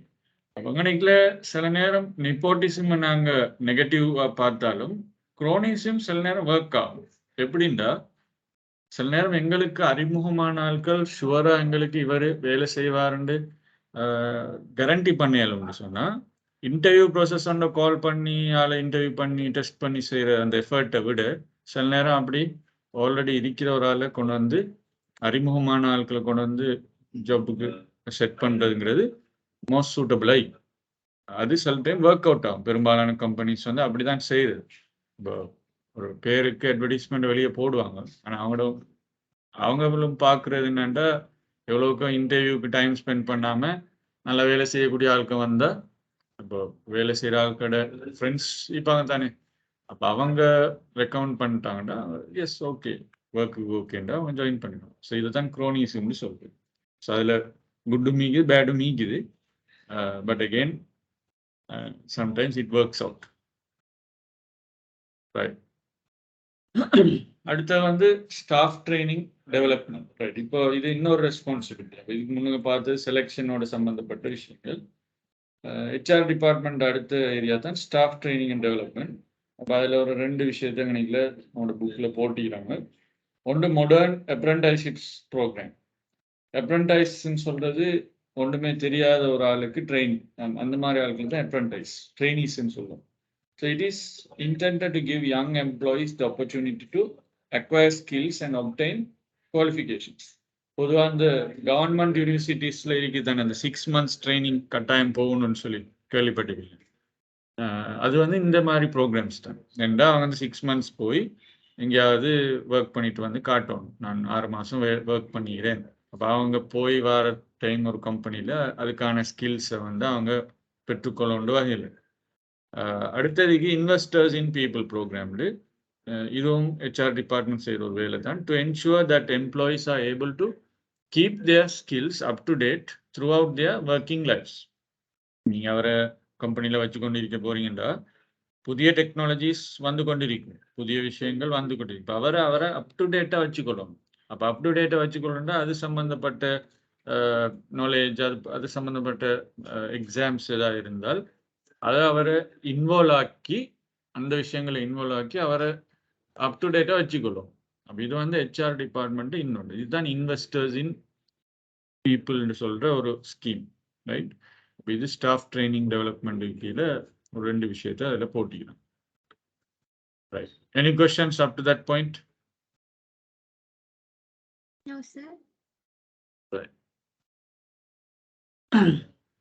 Speaker 1: அவங்கனைக்குல சில நேரம் நெப்போட்டிசம் நாங்க நெகட்டிவா பார்த்தாலும் குரோனிசம் சில நேரம் ஒர்க் ஆகும். எப்படின்னா, சில நேரம் எங்களுக்கு அறிமுகமான ஆட்கள் ஷுவரா எங்களுக்கு இவர் வேலை செய்வாருன்னு கேரண்டி பண்ணியாலும்னு சொன்னா, இன்டர்வியூ ப்ராசஸ் கால் பண்ணி ஆளை இன்டர்வியூ பண்ணி டெஸ்ட் பண்ணி செய்யற அந்த எஃபர்ட்டை விட சில நேரம் அப்படி ஆல்ரெடி இருக்கிற ஒரு ஆளை கொண்டு வந்து அறிமுகமான ஆட்களை கொண்டு வந்து ஜாப்புக்கு செட் பண்ணுறதுங்கிறது மோஸ்ட் சூட்டபிளை. அது சில டைம் ஒர்க் அவுட் ஆகும். பெரும்பாலான கம்பெனிஸ் வந்து அப்படிதான் செய்யுது. இப்போ ஒரு பேருக்கு அட்வர்டைஸ்மெண்ட் வெளியே போடுவாங்க, ஆனால் அவங்களும் பார்க்குறது என்னென்னா, எவ்வளோக்கும் இன்டர்வியூக்கு டைம் ஸ்பெண்ட் பண்ணாமல் நல்ல வேலை செய்யக்கூடிய ஆட்கள் வந்தால், இப்போ வேலை செய்கிற ஆட்களோட ஃப்ரெண்ட்ஸ் இருப்பாங்க தானே, அப்போ அவங்க ரெக்கமெண்ட் பண்ணிட்டாங்கன்னா எஸ் ஓகே ஒர்க்கு ஓகேண்டா அவங்க ஜாயின் பண்ணிக்கணும். ஸோ இதுதான் குரோனிசம்னு சொல்லுது. ஸோ அதில் குட்டும் மீக்குது, பேடும் மீக்குது. But again sometimes it works out. Right. அடுத்த வந்து ஸ்டாஃப் ட்ரைனிங் டெவலப்மெண்ட். ரைட். இப்போ இது இன்னொரு ரெஸ்பான்சிபிலிட்டி. இதுக்கு முன்னாடி பார்த்து செலெக்ஷனோட சம்மந்தப்பட்ட விஷயங்கள். ஹெச்ஆர் டிபார்ட்மெண்ட் அடுத்த ஏரியா தான் ஸ்டாஃப் ட்ரைனிங் அண்ட் டெவலப்மெண்ட். அப்போ அதில் ஒரு 2 விஷயத்தை கணக்கில் நம்மளோட புக்கில் போட்டிக்கிறாங்க. ஒன்று மாடர்ன் அப்ரெண்டைஸ்ஷிப்ஸ் ப்ரோக்ராம். அப்ரெண்டைஸ்ன்னு சொல்கிறது ஒன்றுமே தெரியாத ஒரு ஆளுக்கு ட்ரெயின், அந்த மாதிரி ஆளுக்கு தான் அப்ரெண்டைஸ், ட்ரெயினிஸ்ன்னு சொல்லுவோம். So it is intended to give young employees the opportunity to acquire skills and obtain qualifications. பொதுவாக அந்த கவர்மெண்ட் யூனிவர்சிட்டிஸில் இருக்குது தானே அந்த 6 months ட்ரைனிங் கட்டாயம் போகணும்னு சொல்லி கேள்விப்பட்டிருக்கீங்க. அது வந்து இந்த மாதிரி ப்ரோக்ராம்ஸ் தான். ஏன்னா அவங்க வந்து 6 months போய் எங்கேயாவது ஒர்க் பண்ணிட்டு வந்து காட்டணும், நான் 6 மாதம் ஒர்க் பண்ணிக்கிறேன். அப்போ அவங்க போய் வர டைம் ஒரு கம்பெனியில் அதுக்கான ஸ்கில்ஸை வந்து அவங்க பெற்றுக்கொள்ள வகையில். அடுத்ததுக்கு இன்வெஸ்டர்ஸ் இன் பீப்புள் ப்ரோக்ராம்டு. இதுவும் ஹெச்ஆர் டிபார்ட்மெண்ட் செய்கிற ஒரு வேலை தான். To ensure that employees are able to keep their skills up to date throughout their working lives. நீங்கள் அவரை கம்பெனியில் வச்சு கொண்டு இருக்க போறீங்கன்னா, புதிய டெக்னாலஜிஸ் வந்து கொண்டிருக்கும், புதிய விஷயங்கள் வந்து கொண்டிருக்கும். இப்போ அவரை அப் டு டேட்டாக வச்சுக்கொள்ளணும். அப்போ அப் டு டேட்டை வச்சுக்கொள்ளணும்னா அது சம்மந்தப்பட்ட நாலேஜ், அது சம்மந்தப்பட்ட எக்ஸாம்ஸ் ஏதாவது இருந்தால் அதை அவரை இன்வால்வ் ஆக்கி, அந்த விஷயங்களை இன்வால்வ் ஆக்கி அவரை அப் டு டேட்டாக வச்சுக்கொள்ளும். அப்போ இது வந்து ஹெச்ஆர் டிபார்ட்மெண்ட் இன்னொன்று. இதுதான் இன்வெஸ்டர்ஸ் இன் பீப்புள்னு சொல்கிற ஒரு ஸ்கீம். ரைட். இப்போ இது ஸ்டாஃப் ட்ரைனிங் டெவலப்மெண்ட் கீழே ஒரு 2 விஷயத்தை அதில் போட்டிக்கிறோம். Right. Any questions up to that point?
Speaker 2: No, sir.
Speaker 1: Right.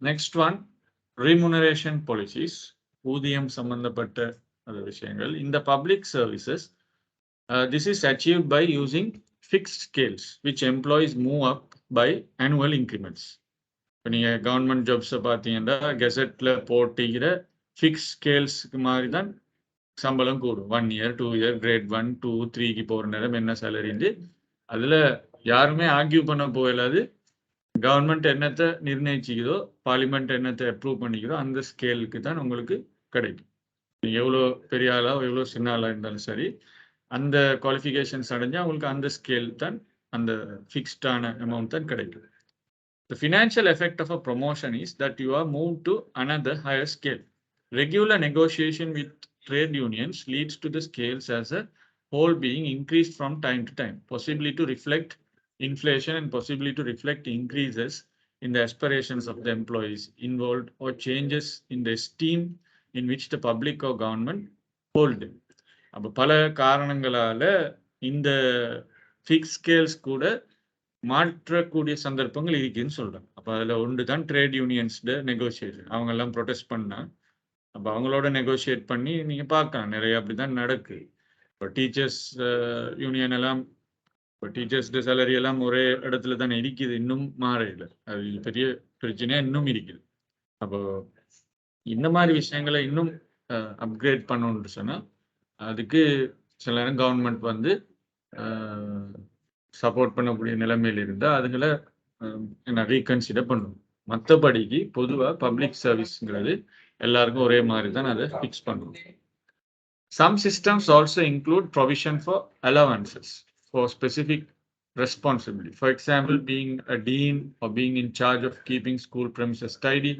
Speaker 1: Next one, remuneration policies. ஊதியம் சம்பந்தப்பட்ட அந்த விஷயங்கள். In the public services, this is achieved by using fixed scales, which employees move up by annual increments. இப்போ நீங்கள் government ஜாப்ஸை பார்த்தீங்கன்னா கெசட்டில் போட்டிக்கிற fix ஸ்கேல்ஸுக்கு மாதிரி தான் சம்பளம் கூடும். 1 year 2 year கிரேட் 1 2 3க்கு போகிற நேரம் என்ன சேலரின்னு அதில் யாருமே ஆர்கியூ பண்ண போயிடாது. கவர்மெண்ட் என்னத்தை நிர்ணயிச்சிக்குதோ, பார்லிமெண்ட் என்னத்தை அப்ரூவ் பண்ணிக்கிறோ அந்த ஸ்கேலுக்கு தான் உங்களுக்கு கிடைக்கும். நீங்க எவ்வளோ பெரிய ஆளா எவ்வளோ சின்ன ஆளா இருந்தாலும் சரி அந்த குவாலிஃபிகேஷன்ஸ் அடைஞ்சா உங்களுக்கு அந்த ஸ்கேல் தான் அந்த ஃபிக்ஸ்டான அமௌண்ட் தான் கிடைக்கும். The financial effect of a promotion is that you are moved to another higher scale. Regular negotiation with trade unions leads to the scales as a whole being increased from time to time, possibly to reflect inflation and possibly to reflect increases in the aspirations of the employees involved or changes in the esteem in which the public or government hold them. அப்போ பல காரணங்களால இந்த fix scales கூட மாற்றக்கூடிய சந்தர்ப்பங்கள் இருக்குன்னு சொல்றேன். அப்போ அதில் ஒன்று தான் ட்ரேட் யூனியன்ஸ்ட நெகோசியேஷன். அவங்க எல்லாம் ப்ரொடெஸ்ட் பண்ணா அப்போ அவங்களோட நெகோசியேட் பண்ணி நீங்கள் பார்க்கலாம் நிறைய அப்படி தான் நடக்குது. இப்போ டீச்சர்ஸ் யூனியன் எல்லாம் இப்போ டீச்சர்ஸ்ட சேலரி எல்லாம் ஒரே இடத்துல தானே இருக்குது, இன்னும் மாறையில் அது பெரிய பிரச்சனையாக இன்னும் இருக்குது. அப்போ இந்த மாதிரி விஷயங்களை இன்னும் அப்கிரேட் பண்ணணும்னு சொன்னால் அதுக்கு சில நேரம் கவர்மெண்ட் வந்து சப்போர்ட் பண்ணக்கூடிய நிலைமையில் இருந்தால் அதுங்களை என்ன ரீகன்சிடர் பண்ணணும். மற்றபடிக்கு பொதுவாக பப்ளிக் சர்வீஸ்ங்கிறது எல்லாருக்கும் ஒரே மாதிரி தான் அதை ஃபிக்ஸ் பண்ணணும். Some systems also include provision for allowances for specific responsibility. For example, being a dean or being in charge of keeping school premises tidy.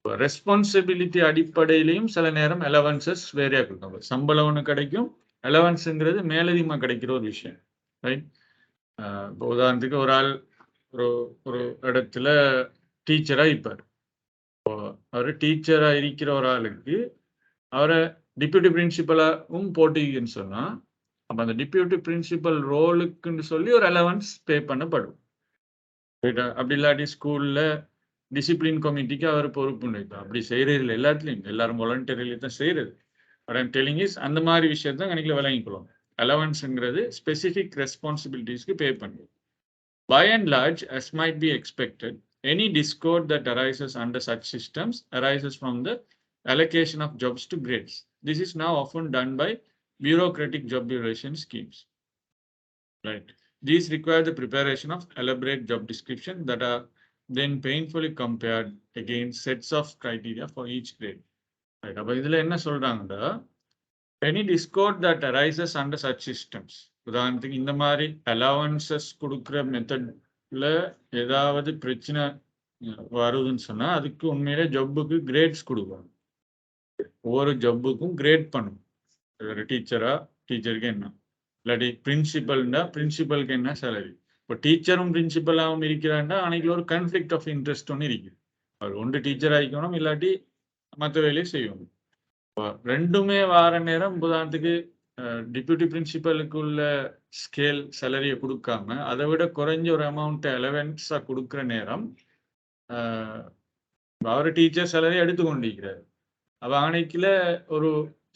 Speaker 1: Responsibility அடிப்படையிலையும் சில நேரம் அலவன்சஸ் வேறையா கொடுக்கும். சம்பளம் ஒன்று கிடைக்கும், அலவன்ஸுங்கிறது மேலதிகமாக கிடைக்கிற ஒரு விஷயம், ரைட்? இப்போ உதாரணத்துக்கு ஒரு ஆள் ஒரு ஒரு இடத்துல டீச்சராக இருப்பார். அவர் டீச்சராக இருக்கிற ஒரு ஆளுக்கு அவரை டிப்யூட்டி பிரின்சிபலாகவும் போட்டிங்கன்னு சொன்னால் அப்போ அந்த டிப்யூட்டி பிரின்சிபல் ரோலுக்குன்னு சொல்லி ஒரு அலவன்ஸ் பே பண்ணப்படும். ரைட்டா? அப்படி இல்லாட்டி ஸ்கூலில் டிசிப்ளின் கமிட்டிக்கு அவர் பொறுப்பு நினைப்பார். அப்படி செய்யறது இல்லை எல்லாத்துலையும், எல்லாரும் வாலண்டரியில தான் செய்யறது. பட் ஐம் டெல்லிங் இஸ் அந்த மாதிரி விஷயத்தான் கணக்கில் விளங்கிக்கலாம். அலவன்ஸுங்கிறது ஸ்பெசிஃபிக் ரெஸ்பான்சிபிலிட்டிஸ்க்கு பே பண்ணுது. By and large, as might be expected, any discord that arises under such systems arises from the allocation of jobs to grades. This is now often done by bureaucratic job evaluation schemes. Right. These require the preparation of elaborate job descriptions that are then painfully compared against sets of criteria for each grade. Right. அப்போ இதில் என்ன சொல்றாங்கன்னா, any discord that arises under such systems, உதாரணத்துக்கு இந்த மாதிரி allowances கொடுக்குற மெத்தட்ல ஏதாவது பிரச்சனை வருதுன்னு சொன்னா அதுக்கு உண்மையிலே ஜப்புக்கு கிரேட்ஸ் கொடுக்கணும். ஒவ்வொரு ஜப்புக்கும் கிரேட் பண்ணணும். ஒரு டீச்சரா டீச்சருக்கு என்ன, இல்லாட்டி பிரின்சிபல்னா பிரின்சிபலுக்கு என்ன சேலரி. இப்போ டீச்சரும் பிரின்சிபலாகவும் இருக்கிறாண்டா அன்னைக்கு ஒரு கான்ஃப்ளிக்ட் ஆஃப் இன்ட்ரெஸ்ட் ஒன்று இருக்குது. அவர் ஒன்று டீச்சர் ஆகிக்கணும் இல்லாட்டி மற்ற வேலையை செய்யணும். இப்போ ரெண்டுமே வார நேரம் உதாரணத்துக்கு டிப்யூட்டி பிரின்சிபலுக்கு உள்ள ஸ்கேல் சேலரியை கொடுக்காம அதை விட குறைஞ்ச ஒரு அமௌண்ட் அலவன்ஸாக கொடுக்குற நேரம் அவர் டீச்சர் சேலரி எடுத்துக்கொண்டிருக்கிறார். அவ அன்னைக்குல ஒரு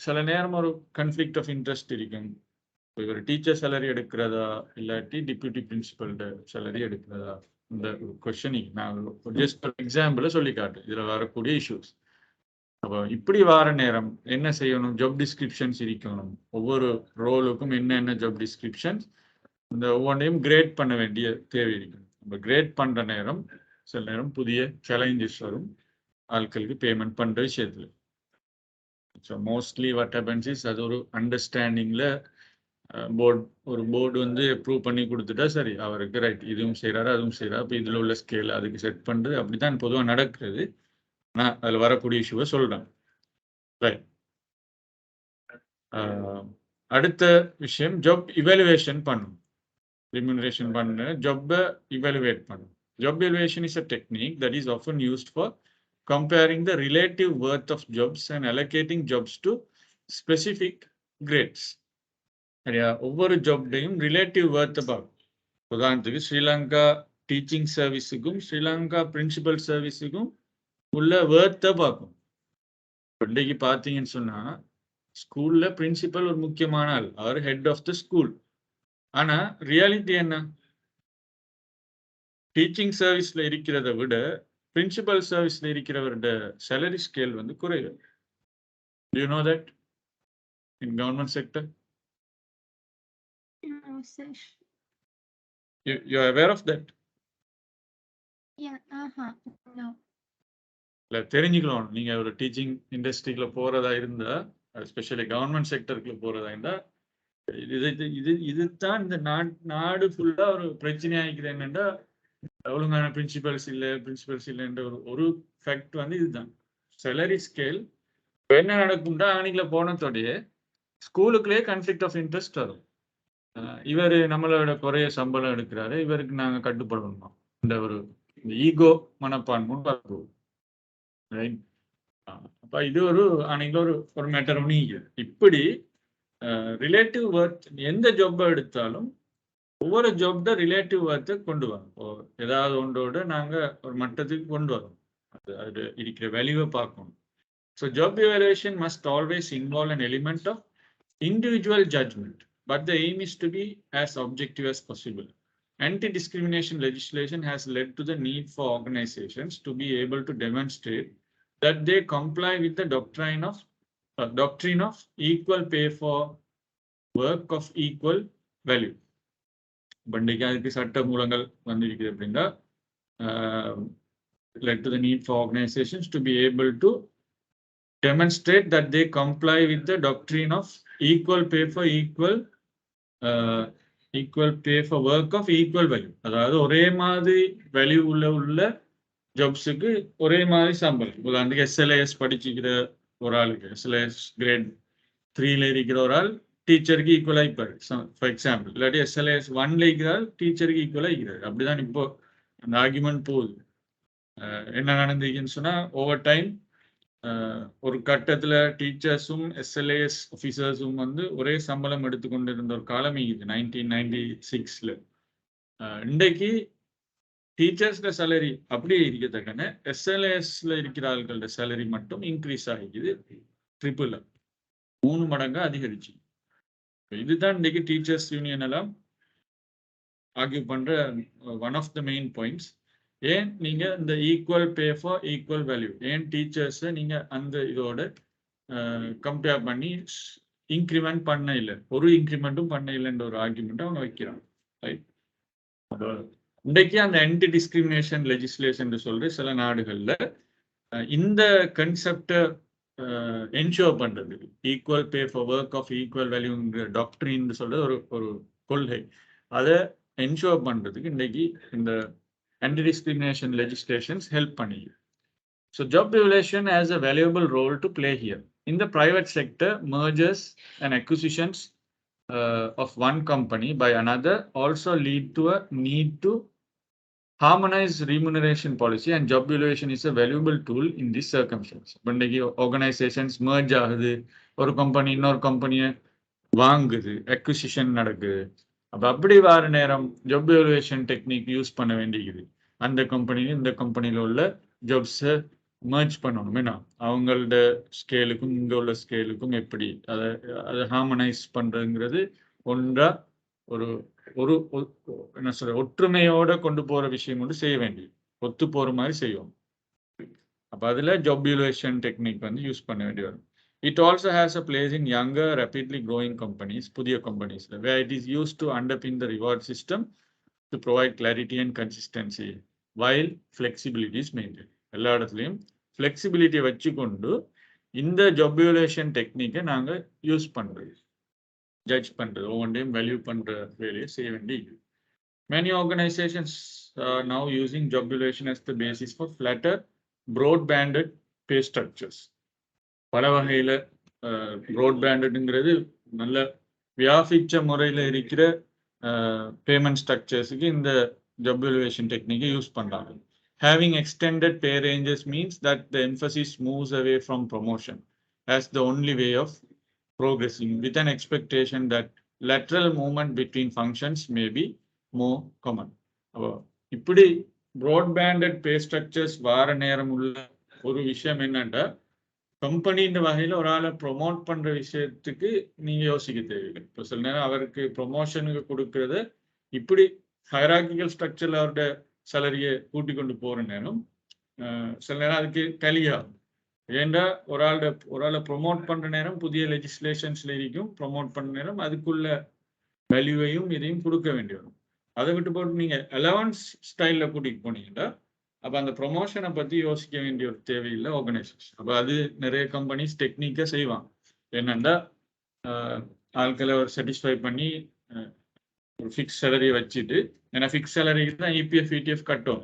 Speaker 1: சில நேரம் ஒரு கான்ஃப்ளிக்ட் ஆஃப் இன்ட்ரெஸ்ட் இருக்கும். இவர் டீச்சர் சேலரி எடுக்கிறதா இல்லாட்டி டிப்யூட்டி பிரின்சிபல்ட சேலரி எடுக்கிறதா, இந்த கொஸ்டினிங் நான் ஜஸ்ட் எக்ஸாம்பிள சொல்லி காட்டு இதில் வரக்கூடிய இஷ்யூஸ். அப்போ இப்படி வார நேரம் என்ன செய்யணும், ஜாப் டிஸ்கிரிப்ஷன்ஸ் இருக்கணும். ஒவ்வொரு ரோலுக்கும் என்னென்ன ஜாப் டிஸ்கிரிப்ஷன்ஸ், இந்த ஒவ்வொன்றையும் கிரேட் பண்ண வேண்டிய தேவை இருக்கும். நம்ம கிரேட் பண்ணுற நேரம் சில நேரம் புதிய சேலஞ்சஸ் வரும் ஆட்களுக்கு பேமெண்ட் பண்ணுற விஷயத்தில். So mostly what happens is அது ஒரு அண்டர்ஸ்டாண்டிங்கில் ஒரு போர்டு வந்து அப்ரூவ் பண்ணி கொடுத்துட்டா சரி, அவருக்கு ரைட் இதுவும் செய்கிறாரு அதுவும் செய்கிறார், அப்போ இதில் உள்ள ஸ்கேல் அதுக்கு செட் பண்ணுறது அப்படி தான் பொதுவாக நடக்கிறது. ஆனால் அதில் வரக்கூடிய இஷ்யூவை சொல்கிறேன். ரைட். அடுத்த விஷயம் ஜாப் இவாலுவேஷன் பண்ணணும். ரிம்யூனரேஷன் பண்ண ஜாப்பை இவாலுவேட் பண்ணணும். Job evaluation is a technique that is often used for comparing the relative worth of jobs and allocating jobs to specific grades. சரியா? ஒவ்வொரு ஜாப்டையும் ரிலேட்டிவ் ஒர்த்தை பார்க்கும். உதாரணத்துக்கு ஸ்ரீலங்கா டீச்சிங் சர்வீஸுக்கும் ஸ்ரீலங்கா பிரின்சிபல் சர்வீஸுக்கும் உள்ள ஒர்த்தை பார்க்கும். இன்றைக்கு பார்த்தீங்கன்னு சொன்னா ஸ்கூல்ல பிரின்சிபல் ஒரு முக்கியமான ஆள், அவர் ஹெட் ஆஃப் த ஸ்கூல். ஆனா ரியாலிட்டி என்ன, டீச்சிங் சர்வீஸ்ல இருக்கிறத விட பிரின்சிபல் சர்வீஸ்ல இருக்கிறவரோட சேலரி ஸ்கேல் வந்து குறைவு. Do you know that in government sector?
Speaker 2: No, sir.
Speaker 1: You are aware of that?
Speaker 2: Yeah, no.
Speaker 1: இல்ல தெரிஞ்சுக்கலாம். நீங்க ஒரு டீச்சிங் இண்டஸ்ட்ரிக்குள்ள போறதா இருந்தா எஸ்பெஷலி கவர்மெண்ட் செக்டருக்குள்ள போறதா இருந்தா இதுதான் இந்த நாடு ஃபுல்லா ஒரு பிரச்சனை ஆகிக்குது. என்னன்னா ஒழுங்கான பிரின்சிபல்ஸ் இல்லைன்ற ஒரு ஃபேக்ட் வந்து இதுதான். சேலரி ஸ்கேல் என்ன நடக்கும்டா ஆணிகளை போனதோடைய ஸ்கூலுக்குள்ளேயே கான்ஃப்ளிக்ட் ஆஃப் இன்ட்ரெஸ்ட் வரும். இவர் நம்மளோட குறைய சம்பளம் எடுக்கிறாரு, இவருக்கு நாங்க கட்டுப்படணுமா இந்த ஒரு ஈகோ மனப்பான்மை பார்ப்போம். ரைட். அப்ப இது ஒரு அன்னைக்கு ஒரு மேட்டர் ஒன்று. இப்படி ரிலேட்டிவ் ஒர்த் எந்த ஜாப் எடுத்தாலும் ஒவ்வொரு ஜாப்ட ரிலேட்டிவ் ஒர்த்தை கொண்டு வரோம். ஏதாவது ஒன்றோட நாங்க ஒரு மட்டத்துக்கு கொண்டு வரோம். அது இருக்கிற வேல்யூவை பார்க்கணும். So job evaluation must always involve an element of individual judgment, but the aim is to be as objective as possible. Anti-discrimination legislation has led to the need for organizations to be able to demonstrate that they comply with the doctrine of equal pay for work of equal value. பண்டிகை அதுக்கு சட்ட மூலங்கள் வந்திருக்குது அப்படின்னா led to the need for organizations to be able to demonstrate that they comply with the doctrine of equal pay for work of equal value. அதாவது ஒரே மாதிரி value உள்ள ஜாப்ஸுக்கு ஒரே மாதிரி சம்பளம். உதாரணத்துக்கு எஸ்எல்ஏஎஸ் படிச்சுக்கிற ஒரு ஆளுக்கு எஸ்எல்ஏஎஸ் கிரேட் 3ல இருக்கிற ஒரு ஆள் டீச்சருக்கு ஈக்குவலா இருப்பாரு ஃபார் எக்ஸாம்பிள். இல்லாட்டி எஸ்எல்ஏஎஸ் 1ல இருக்கிறார் டீச்சருக்கு ஈக்குவலா இருக்கிறார். அப்படிதான் இப்போ அந்த ஆர்குமெண்ட் போகுது. என்ன நடந்துச்சுன்னு சொன்னா ஓவர் டைம் ஒரு கட்டத்துல டீச்சர்ஸும் எஸ்எல்ஏஎஸ் ஆஃபீஸர்ஸும் வந்து ஒரே சம்பளம் எடுத்துக்கொண்டு இருந்த ஒரு காலம் இது 1996ல. இன்றைக்கு டீச்சர்ஸ்ட சேலரி அப்படியே இருக்கத்தக்கன எஸ்எல்ஏஎஸ்ல இருக்கிற ஆள்களோட சேலரி மட்டும் இன்க்ரீஸ் ஆகிக்குது. 3 மடங்கு அதிகரிச்சு. இதுதான் இன்னைக்கு டீச்சர்ஸ் யூனியன் எல்லாம் ஆர்கியூ பண்ற one of the main points. ஏன் நீங்க இந்த equal pay for equal value ஏன் டீச்சர்ஸை நீங்க அந்த இதோட கம்பேர் பண்ணி இன்க்ரிமெண்ட் பண்ண இல்லை, ஒரு இன்க்ரிமெண்ட்டும் பண்ண இல்லைன்ற ஒரு ஆர்குமெண்ட் அவங்க வைக்கிறாங்க. ரைட். இன்றைக்கு அந்த ஆன்டி டிஸ்கிரிமினேஷன் லெஜிஸ்லேஷன் சொல்ற சில நாடுகள்ல இந்த கன்செப்டை என்ஷோர் பண்றது equal pay for work of equal வேல்யூங்கிற டாக்டரின் சொல்ற ஒரு கொள்கை, அதை என்ஷோர் பண்றதுக்கு இன்னைக்கு இந்த anti-discrimination legislations help பண்ணி. So job evaluation has a valuable role to play here. In the private sector, mergers and acquisitions of one company by another also lead to a need to harmonize remuneration policy, and job evaluation is a valuable tool in this circumstance. When organizations merge ஆகுது, ஒரு company இன்னொரு கம்பெனியை வாங்குது, acquisition நடக்குது. அப்படி வார நேரம் job evaluation technique use பண்ண வேண்டியது. அந்த கம்பெனியும் இந்த கம்பெனியில உள்ள ஜாப்ஸை மர்ஜ் பண்ணணும். ஏன்னா அவங்களோட ஸ்கேலுக்கும் இங்க உள்ள ஸ்கேலுக்கும் எப்படி அதை ஹார்மனைஸ் பண்றதுங்கிறது ஒன்றா ஒரு ஒரு என்ன சொல்ற ஒற்றுமையோட கொண்டு போற விஷயம் கொண்டு செய்ய வேண்டியது, ஒத்து போற மாதிரி செய்வோம். அப்ப அதுல ஜாப் எவலுவேஷன் டெக்னிக் வந்து யூஸ் பண்ண வேண்டி வரும். It also has a place in younger, rapidly growing companies, புதிய companies, where it is used to underpin the reward system to provide clarity and consistency, while flexibility is maintained. எல்லா இடத்துலையும் flexibility வச்சுக்கொண்டு இந்த job evaluation technique நாங்க use பண்றது, judge பண்றது, ஒவ்வொன்றையும் value பண்ற வேலையை செய்ய வேண்டியது. Many organizations are now using job evaluation as the basis for flatter, broad-banded pay structures. பல வகையில ப்ராட்பேண்டுங்கிறது நல்ல வியாபிச்ச முறையில் இருக்கிற பேமெண்ட் ஸ்ட்ரக்சர்ஸுக்கு இந்த ஜாப் எவலுவேஷன் டெக்னிக்கை யூஸ் பண்றாங்க. Having extended pay ranges means that the emphasis moves away from promotion as the only way of progressing, with an expectation that lateral movement between functions may be more common. இப்படி ப்ராட்பேண்டட் பே structures வார நேரம் உள்ள ஒரு விஷயம் என்னன்னா, கம்பெனின்ற வகையில் ஒரு ஆளை ப்ரொமோட் பண்ற விஷயத்துக்கு நீங்க யோசிக்க தேவையில்லை. இப்போ சில நேரம் அவருக்கு ப்ரொமோஷனுக்கு கொடுக்கறத இப்படி ஹைரார்கிக்கல் ஸ்ட்ரக்சர்ல அவரோட சேலரியை கூட்டி கொண்டு போற நேரம் சில நேரம் அதுக்கு கலியாகும். ஏண்டா ஒரு ஆளை ப்ரொமோட் பண்ற நேரம் புதிய லெஜிஸ்லேஷன்ஸ்ல இருக்கும், ப்ரொமோட் பண்ற நேரம் அதுக்குள்ள வேல்யூவையும் இதையும் கொடுக்க வேண்டி வரும். அதை விட்டு போட்டு நீங்க அலவன்ஸ் ஸ்டைல்ல கூட்டிட்டு போனீங்கன்னா அப்போ அந்த ப்ரொமோஷனை பற்றி யோசிக்க வேண்டிய ஒரு தேவையில்லை ஆர்கனைசேஷன். அப்போ அது நிறைய கம்பெனிஸ் டெக்னிக்காக செய்வாங்க. என்னென்னா ஆட்களை ஒரு சாட்டிஸ்ஃபை பண்ணி ஒரு ஃபிக்ஸ் சேலரியை வச்சுட்டு, ஏன்னா ஃபிக்ஸ் சேலரிக்கு தான் இபிஎஃப் இடிஎஃப் கட்டும்,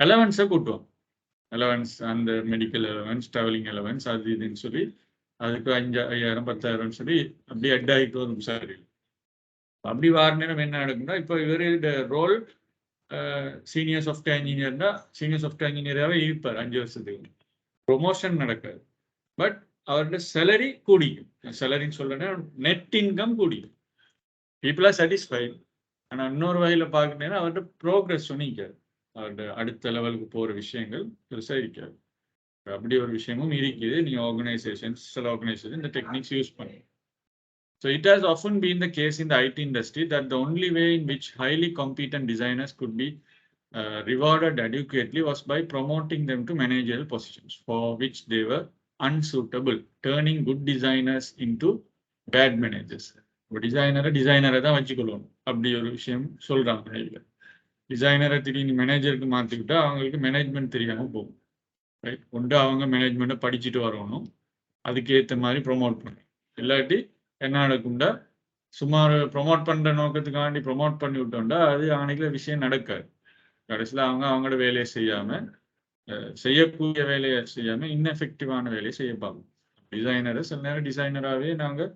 Speaker 1: அலவன்ஸை கூட்டுவோம். அலவன்ஸ் அந்த மெடிக்கல் அலவன்ஸ், ட்ராவலிங் அலவன்ஸ், அது இதுன்னு சொல்லி அதுக்கு 5,000 10,000 சொல்லி அப்படியே அட் ஆகிட்டு வரும் சேலரி. அப்படி வார நேரம் என்ன நடக்கும்னா, இப்போ இவரோட ரோல் சீனியர் சாஃப்ட்வேர் இன்ஜினியர்னா சீனியர் சாஃப்ட்வேர் இன்ஜினியராகவே இருப்பார் 5 வருஷத்துக்கு. ப்ரொமோஷன் நடக்காது, பட் அவரோட சேலரி கூடிக்கும். சேலரின்னு சொல்லணும்னா நெட் இன்கம் கூடிக்கும். People are satisfied. ஆனால் இன்னொரு வகையில் பார்க்கணுன்னா அவரோட ப்ரோக்ரஸ் நிற்காது. அவரோட அடுத்த லெவலுக்கு போகிற விஷயங்கள் பெருசாக இருக்காது. அப்படி ஒரு விஷயமும் இருக்குது. நீங்கள் ஆர்கனைசேஷன்ஸ், சில ஆர்கனைசேஷன் இந்த டெக்னிக்ஸ் யூஸ் பண்ணுங்க. So it has often been the case in the IT industry that the only way in which highly competent designers could be rewarded adequately was by promoting them to managerial positions for which they were unsuitable, turning good designers into bad managers. ஒரு டிசைனரை தான் வச்சுக்கொள்ளணும் அப்படி ஒரு விஷயம் சொல்றாங்க. டிசைனரை திடீர்னு மேனேஜருக்கு மாற்றிக்கிட்டா அவங்களுக்கு management தெரியாமல் போகும். ரைட், ஒன்று அவங்க மேனேஜ்மெண்ட்டை படிச்சுட்டு வரணும், அதுக்கேற்ற மாதிரி ப்ரொமோட் பண்ணணும். இல்லாட்டி என்ன நடக்கும்டா, சும்மா ப்ரொமோட் பண்ணுற நோக்கத்துக்காண்டி ப்ரொமோட் பண்ணி விட்டோம்டா அது அவனுக்குள்ள விஷயம் நடக்காது. கடைசியில் அவங்க அவங்களோட வேலையை செய்யாமல், செய்யக்கூடிய வேலையை செய்யாமல் இன்னெஃபெக்டிவான வேலையை செய்ய பார்க்கணும். டிசைனரை சில நேரம் டிசைனராகவே நாங்கள்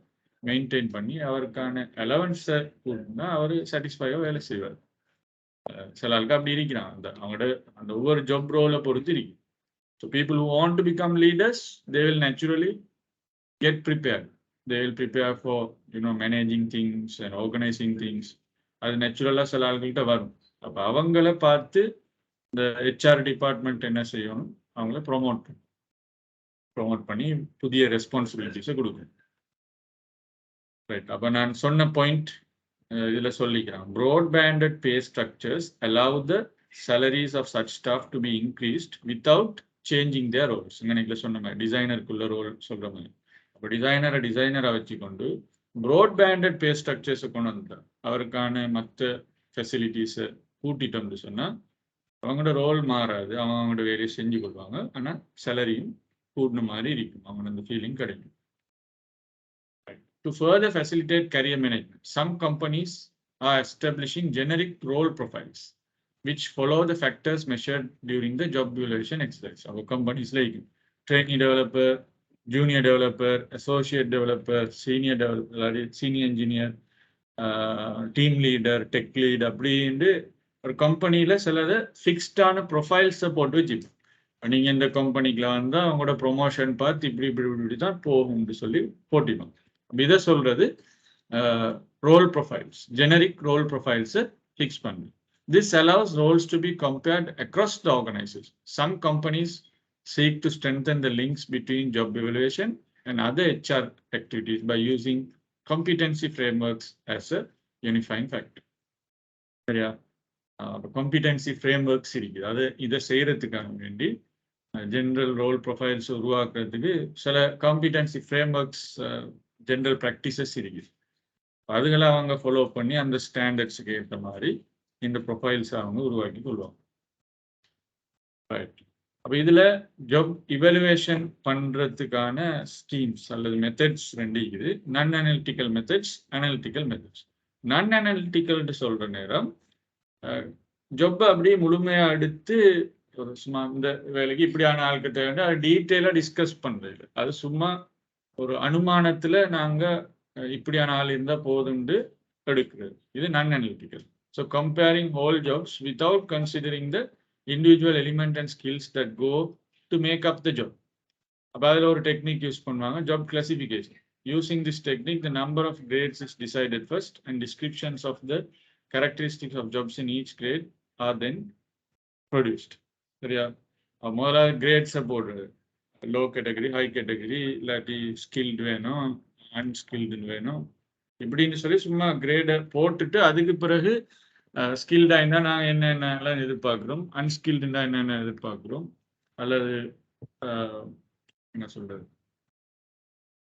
Speaker 1: மெயின்டைன் பண்ணி அவருக்கான அலவன்ஸை கொடுத்தா அவர் சாட்டிஸ்ஃபையாக வேலை செய்வார். சில ஆளுக்கு அப்படி இருக்கிறான். அவங்களோட அந்த ஒவ்வொரு ஜாப் ரோலை பொறுத்து இருக்கு. So people who want to become leaders, they will naturally get prepared. They will prepare for managing things and organizing things. அது நேச்சுரலாக சில ஆள்கிட்ட வரும். அப்போ அவங்கள பார்த்து இந்த ஹெச்ஆர் டிபார்ட்மெண்ட் என்ன செய்யணும், அவங்கள ப்ரொமோட் பண்ணி புதிய ரெஸ்பான்சிபிலிட்டிஸை கொடுக்கணும். ரைட், அப்போ நான் சொன்ன பாயிண்ட் இதில் சொல்லிக்கிறேன். broad-banded pay structures allow the salaries of such staff to be increased without changing their roles. இங்கே சொன்ன மாதிரி டிசைனருக்குள்ள ரோல் சொல்கிற மாதிரி. அப்போ டிசைனரை வச்சுக்கொண்டு ப்ராட்பேண்டட் பே ஸ்ட்ரக்சர்ஸை கொண்டு வந்துட்டார். அவருக்கான மற்ற ஃபெசிலிட்டிஸை கூட்டிட்டோம்னு சொன்னால் அவங்களோட ரோல் மாறாது, அவங்களோட வேலையை செஞ்சு கொள்வாங்க. ஆனால் சேலரியும் கூட்டின மாதிரி இருக்கும், அவங்களோட அந்த ஃபீலிங் கிடைக்கும். To further facilitate career management, some companies are establishing generic role profiles which follow the factors measured during the job evaluation exercise. Our companies like trainee developer, junior developer, associate developer, senior developer, senior engineer, team leader, tech lead, அப்படின்ட்டு ஒரு கம்பெனியில் சிலது ஃபிக்ஸ்டான ப்ரொஃபைல்ஸை போட்டு வச்சுப்போம். நீங்கள் இந்த கம்பெனிக்குள்ள வந்தால் அவங்களோட ப்ரொமோஷன் பார்த்து இப்படி தான் போகும்னு சொல்லி போட்டிப்போம். இதை சொல்றது ரோல் ப்ரொஃபைல்ஸ், ஜெனரிக் ரோல் ப்ரொஃபைல்ஸை ஃபிக்ஸ் பண்ணு. This allows roles to be compared across the organization. Some companies seek to strengthen the links between job evaluation and other HR activities by using competency frameworks as a unifying factor. சரியா, competency frameworks இருக்குது. அது இதை செய்யறதுக்காக வேண்டி general role profiles உருவாக்குறதுக்கு சில competency frameworks, general practices இருக்குது. அதுகளை அவங்க ஃபாலோ பண்ணி அந்த ஸ்டாண்டர்ட்ஸுக்கு ஏற்ற மாதிரி இந்த ப்ரொஃபைல்ஸை அவங்க உருவாக்கி கொள்வாங்க. ரைட், அப்போ இதில் ஜாப் இவலுவேஷன் பண்ணுறதுக்கான ஸ்கீம்ஸ் அல்லது மெத்தட்ஸ் ரெண்டு இருக்குது. நான் அனலிட்டிக்கல் மெத்தட்ஸ், அனலிட்டிக்கல் மெத்தட்ஸ். நான் அனலிட்டிக்கல்னு சொல்கிற நேரம் ஜாப்பை அப்படியே முழுமையாக எடுத்து ஒரு சும்மா இந்த வேலைக்கு இப்படியான ஆளுக்கு தேவை அதை டீட்டெயிலாக டிஸ்கஸ் பண்ணுறது. அது சும்மா ஒரு அனுமானத்தில் நாங்கள் இப்படியான ஆள் இருந்தால் போதுண்டு எடுக்கிறது. இது நான் analytical. So comparing whole jobs without considering the individual element and skills that go to make up the job. About our technique use பண்ணுவாங்க, job classification. Using this technique, the number of grades is decided first and descriptions of the characteristics of jobs in each grade are then produced. சரியா, முதல்ல கிரேட்ஸை போடுறது, low category, high category, இல்லாட்டி skilled வேணும், அன்ஸ்கில்டுன்னு வேணும், இப்படின்னு சொல்லி சும்மா கிரேடை போட்டுட்டு அதுக்கு பிறகு ஸ்கில்டா இருந்தால் நாங்கள் என்னென்னலாம் எதிர்பார்க்குறோம், அன்ஸ்கில்டுனா என்னென்ன எதிர்பார்க்குறோம், அல்லது என்ன சொல்றது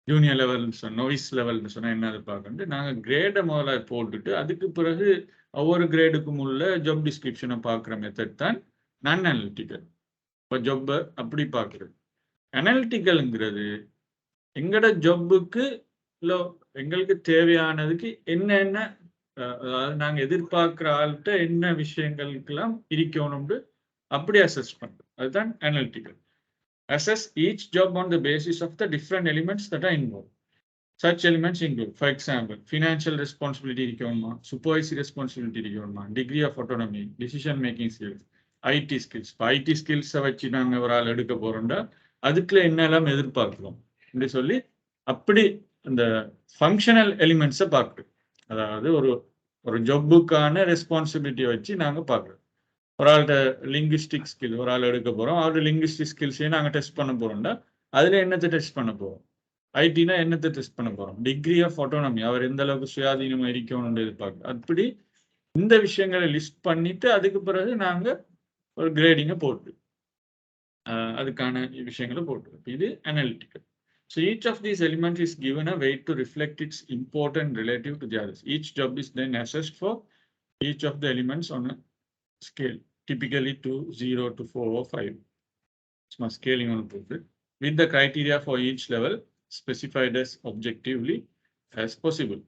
Speaker 1: ஜூனியர் லெவல்னு சொன்ன, நோய்ஸ் லெவல்னு சொன்னால் என்ன எதிர்பார்க்கணுட்டு நாங்கள் கிரேடை முதல்ல போட்டுட்டு அதுக்கு பிறகு ஒவ்வொரு கிரேடுக்கும் உள்ள ஜாப் டிஸ்கிரிப்ஷனை பார்க்குற மெத்தட் தான் நான் அனலிட்டிக்கல். இப்போ ஜாப்பை அப்படி பார்க்குறது. அனலிட்டிக்கல்ங்கிறது எங்களோட ஜாப்புக்கு இல்லை எங்களுக்கு தேவையானதுக்கு என்னென்ன அதாவது நாங்கள் எதிர்பார்க்குற ஆள்கிட்ட என்ன விஷயங்களுக்கெல்லாம் இருக்கணும்னு அப்படி அசஸ் பண்ணுறோம். அதுதான் analytical. Assess each job on the basis of the different elements that are involved. Such elements include, for example, financial responsibility இருக்கணுமா, supervisory responsibility இருக்கணுமா, degree of autonomy, decision making skills, IT skills. இப்போ IT skills வச்சு நாங்கள் ஒரு ஆள் எடுக்க போறோம்டா அதுக்குள்ள என்னெல்லாம் எதிர்பார்க்கிறோம் அப்படி சொல்லி அப்படி அந்த ஃபங்க்ஷனல் எலிமெண்ட்ஸை பார்க்குறோம். அதாவது ஒரு ஜாப்புக்கான ரெஸ்பான்சிபிலிட்டியை வச்சு நாங்கள் பார்க்குறோம். ஒரு ஆள்கிட்ட லிங்குவிஸ்டிக் ஸ்கில் ஒரு ஆள் எடுக்க போகிறோம், அவரோட லிங்குவிஸ்டிக் ஸ்கில்ஸையும் நாங்கள் டெஸ்ட் பண்ண போகிறோம்டா அதில் என்னத்தை டெஸ்ட் பண்ண போகிறோம், ஐடினா என்னத்தை டெஸ்ட் பண்ண போகிறோம், டிகிரி ஆஃப் ஆட்டோனமி அவர் எந்த அளவுக்கு சுயாதீனமாக இருக்கணும்னு எதிர்பார்க்குறோம். அப்படி இந்த விஷயங்களை லிஸ்ட் பண்ணிட்டு அதுக்கு பிறகு நாங்கள் ஒரு கிரேடிங்கை போட்டு அதுக்கான விஷயங்களை போட்டு இது analytical. So each of these elements is given a weight to reflect its importance relative to the others. Each job is then assessed for each of the elements on a scale, typically to 0 to 4 or 5. It's scaling on profit with the criteria for each level specified as objectively as possible.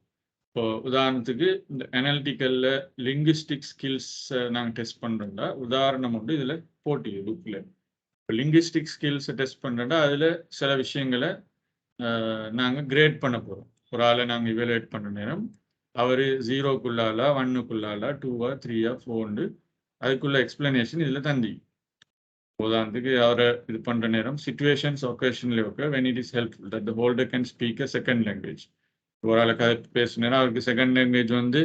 Speaker 1: இப்போ உதாரணத்துக்கு இந்த அனாலிட்டிக்கல்ல linguistic skills நாங்கள் test பண்ணுறோம்டா உதாரணம் உண்டு இதில் போட்டி புக்கில். இப்போ லிங்குவிஸ்டிக் ஸ்கில்ஸை டெஸ்ட் பண்ணுறோம்டா அதில் சில விஷயங்களை நாங்கள் கிரேட் பண்ண போகிறோம். ஒரு ஆளை நாங்கள் இவாலுவேட் பண்ணுற நேரம் அவர் 0க்குள்ளாலா 1க்குள்ளாலா 2வா 3ஆ 4 அதுக்குள்ள எக்ஸ்பிளனேஷன் இதில் தந்தி. உதாரணத்துக்கு அவரை இது பண்ணுற நேரம் situations occasionally okay when it is helpful that the holder can speak a second language. ஒரு ஆளை பேசுனா அவருக்கு செகண்ட் லாங்குவேஜ் வந்து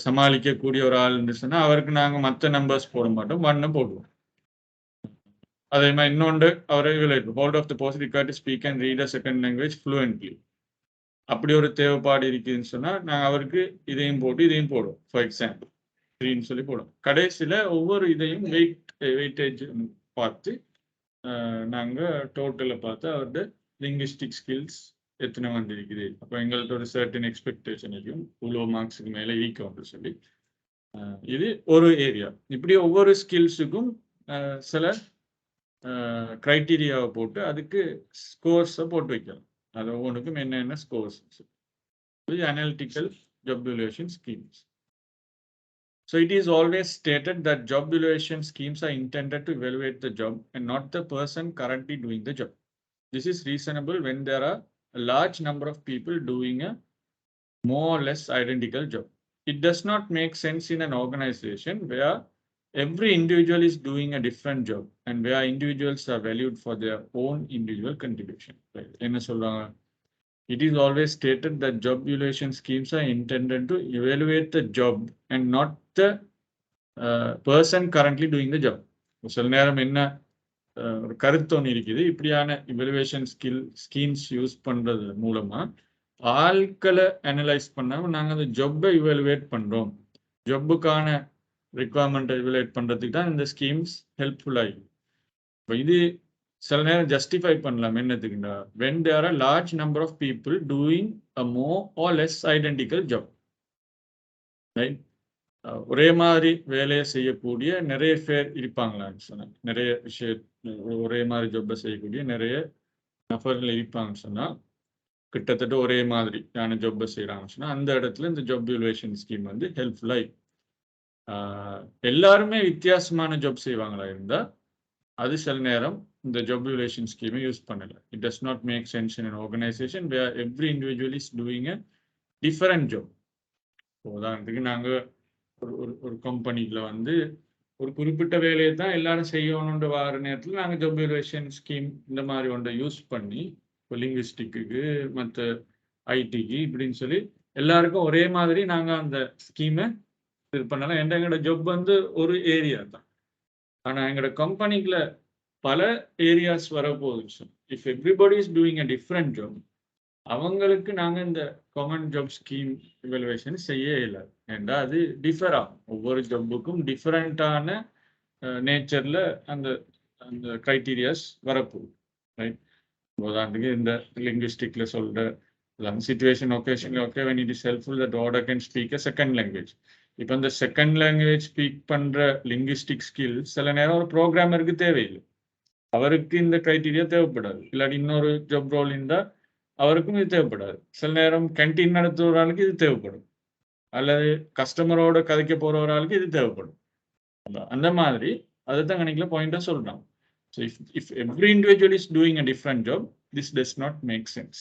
Speaker 1: சமாளிக்கக்கூடிய ஒரு ஆள் இருந்துச்சுன்னா அவருக்கு நாங்கள் மற்ற நம்பர்ஸ் போட மாட்டோம், 1 போடுவோம். அதே மாதிரி இன்னொன்று அவரை hold of the post required speak and read a second language fluently. அப்படி ஒரு தேவைப்பாடு இருக்குதுன்னு சொன்னால் நாங்கள் அவருக்கு இதையும் போட்டு இதையும் போடுவோம். ஃபார் எக்ஸாம்பிள் 3ன்னு சொல்லி போடுவோம். கடைசியில் ஒவ்வொரு இதையும் வெயிட்டேஜ் பார்த்து நாங்கள் டோட்டலில் பார்த்து அவருடைய லிங்குவிஸ்டிக் ஸ்கில்ஸ் எத்தனை வந்திருக்குது. அப்போ எங்கள்கிட்ட ஒரு சர்டன் எக்ஸ்பெக்டேஷன் இருக்கும் இவ்வளோ மார்க்ஸுக்கு மேலே இருக்கும் அப்படின்னு சொல்லி இது ஒரு ஏரியா. இப்படி ஒவ்வொரு ஸ்கில்ஸுக்கும் சில கிரைட்டீரியாவை போட்டு அதுக்கு ஸ்கோர்ஸை போட்டு வைக்கலாம். அது ஒவ்வொன்றுக்கும் என்னென்ன scores. Analytical job evaluation schemes. So it is always stated that job evaluation schemes are intended to evaluate the job and not the person currently doing the job. This is reasonable when there are a large number of people doing a more or less identical job. It does not make sense in an organization where every individual is doing a different job and where individuals are valued for their own individual contribution. Right? It is always stated that job evaluation schemes are intended to evaluate the job and not the person currently doing the job. சில நேரம் என்ன ஒரு கருத்தொன்று இருக்குது, இப்படியான evaluation schemes use பண்ணுறது மூலமாக ஆட்களை analyse பண்ணாமல் நாங்கள் அந்த ஜொப்பை இவலுவேட் பண்ணுறோம், ஜொப்புக்கான ரிக்குவயர்மெண்ட்டை இவலுவேட் பண்ணுறதுக்கு தான் இந்த ஸ்கீம்ஸ் ஹெல்ப்ஃபுல்லாக. இப்போ இது சில நேரம் ஜஸ்டிஃபை பண்ணலாம் என்னத்துக்குண்டா when there are a large number of people doing a more or less identical job. Right? ஒரே மாதிரி வேலையை செய்யக்கூடிய நிறைய பேர் இருப்பாங்களான்னு சொன்னால், நிறைய ஒரே மாதிரி ஜொப்பை செய்யக்கூடிய நிறைய நபர்கள் இருப்பாங்கன்னு சொன்னால், கிட்டத்தட்ட ஒரே மாதிரியான ஜொப்பை செய்கிறாங்கன்னு சொன்னால் அந்த இடத்துல இந்த ஜாப் இவலுவேஷன் ஸ்கீம் வந்து ஹெல்ப்ஃபுல்லாக. எல்லாருமே வித்தியாசமான ஜாப் செய்வாங்களா இருந்தால் அது சில நேரம் இந்த job evaluation scheme யூஸ் பண்ணல. It does not make sense in an organization where every individual is doing a different job. உதாரணத்துக்கு நாங்கள் ஒரு கம்பெனியில் வந்து ஒரு குறிப்பிட்ட வேலையை தான் எல்லாரும் செய்யணுன்ற வார நேரத்தில் நாங்கள் job evaluation scheme இந்த மாதிரி ஒன்றை யூஸ் பண்ணி இப்போ லிங்குவிஸ்டிக்கு மற்ற ஐடிக்கு இப்படின்னு சொல்லி எல்லாருக்கும் ஒரே மாதிரி நாங்கள் அந்த ஸ்கீமை இது பண்ணலாம். எங்களோட ஜாப் வந்து ஒரு ஏரியா தான், ஆனால் எங்களோட கம்பெனிக்குள்ள பல ஏரியாஸ் வரப்போகுது. If everybody is doing a different job அவங்களுக்கு நாங்கள் இந்த காமன் ஜாப் ஸ்கீம் இவலுவேஷன் செய்ய இல்லை. ஏண்டா அது டிஃபர் ஆகும், ஒவ்வொரு ஜாப்புக்கும் டிஃப்ரெண்ட்டான நேச்சரில் அந்த அந்த க்ரைட்டீரியாஸ் வரப்போகுது. ரைட்? உதாரணத்துக்கு இந்த லிங்குவிஸ்டிக்கில் சொல்கிற சிச்சுவேஷன் ஒகேஷனில் okay when it is helpful that order can speak a second language. இப்போ இந்த செகண்ட் லாங்குவேஜ் ஸ்பீக் பண்ணுற லிங்குவிஸ்டிக் ஸ்கில் சில நேரம் ஒரு ப்ரோக்ராமருக்கு தேவையில்லை, அவருக்கு இந்த க்ரைட்டீரியா தேவைப்படாது. இல்லாட்டி இன்னொரு ஜாப் ரோல் இருந்தால் அவருக்கும் இது தேவைப்படாது. சில நேரம் கேன்டீன் நடத்துற ஒரு ஆளுக்கு இது தேவைப்படும். அல்லது கஸ்டமரோட கதைக்க போற ஒரு ஆளுக்கு இது தேவைப்படும். அந்த மாதிரி அதுதான் கணக்குல பாயிண்டா சொல்றாங்க. So if every individual is doing a different job, this does not make sense.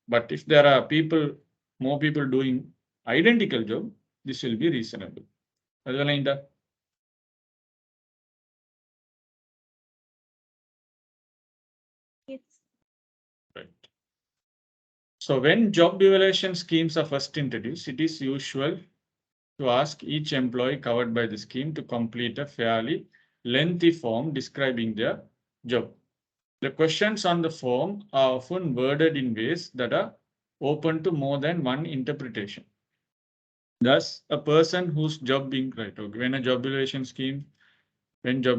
Speaker 1: But if there are more people doing identical job, this will be reasonable. அதுவெல்லாம் இந்த
Speaker 2: Yes.
Speaker 1: right. So when job evaluation schemes are first introduced, it is usual to ask each employee covered by the scheme to complete a fairly lengthy form describing their job. The questions on the form are often worded in ways that are open to more than one interpretation. Thus, a person whose job being right, okay, when job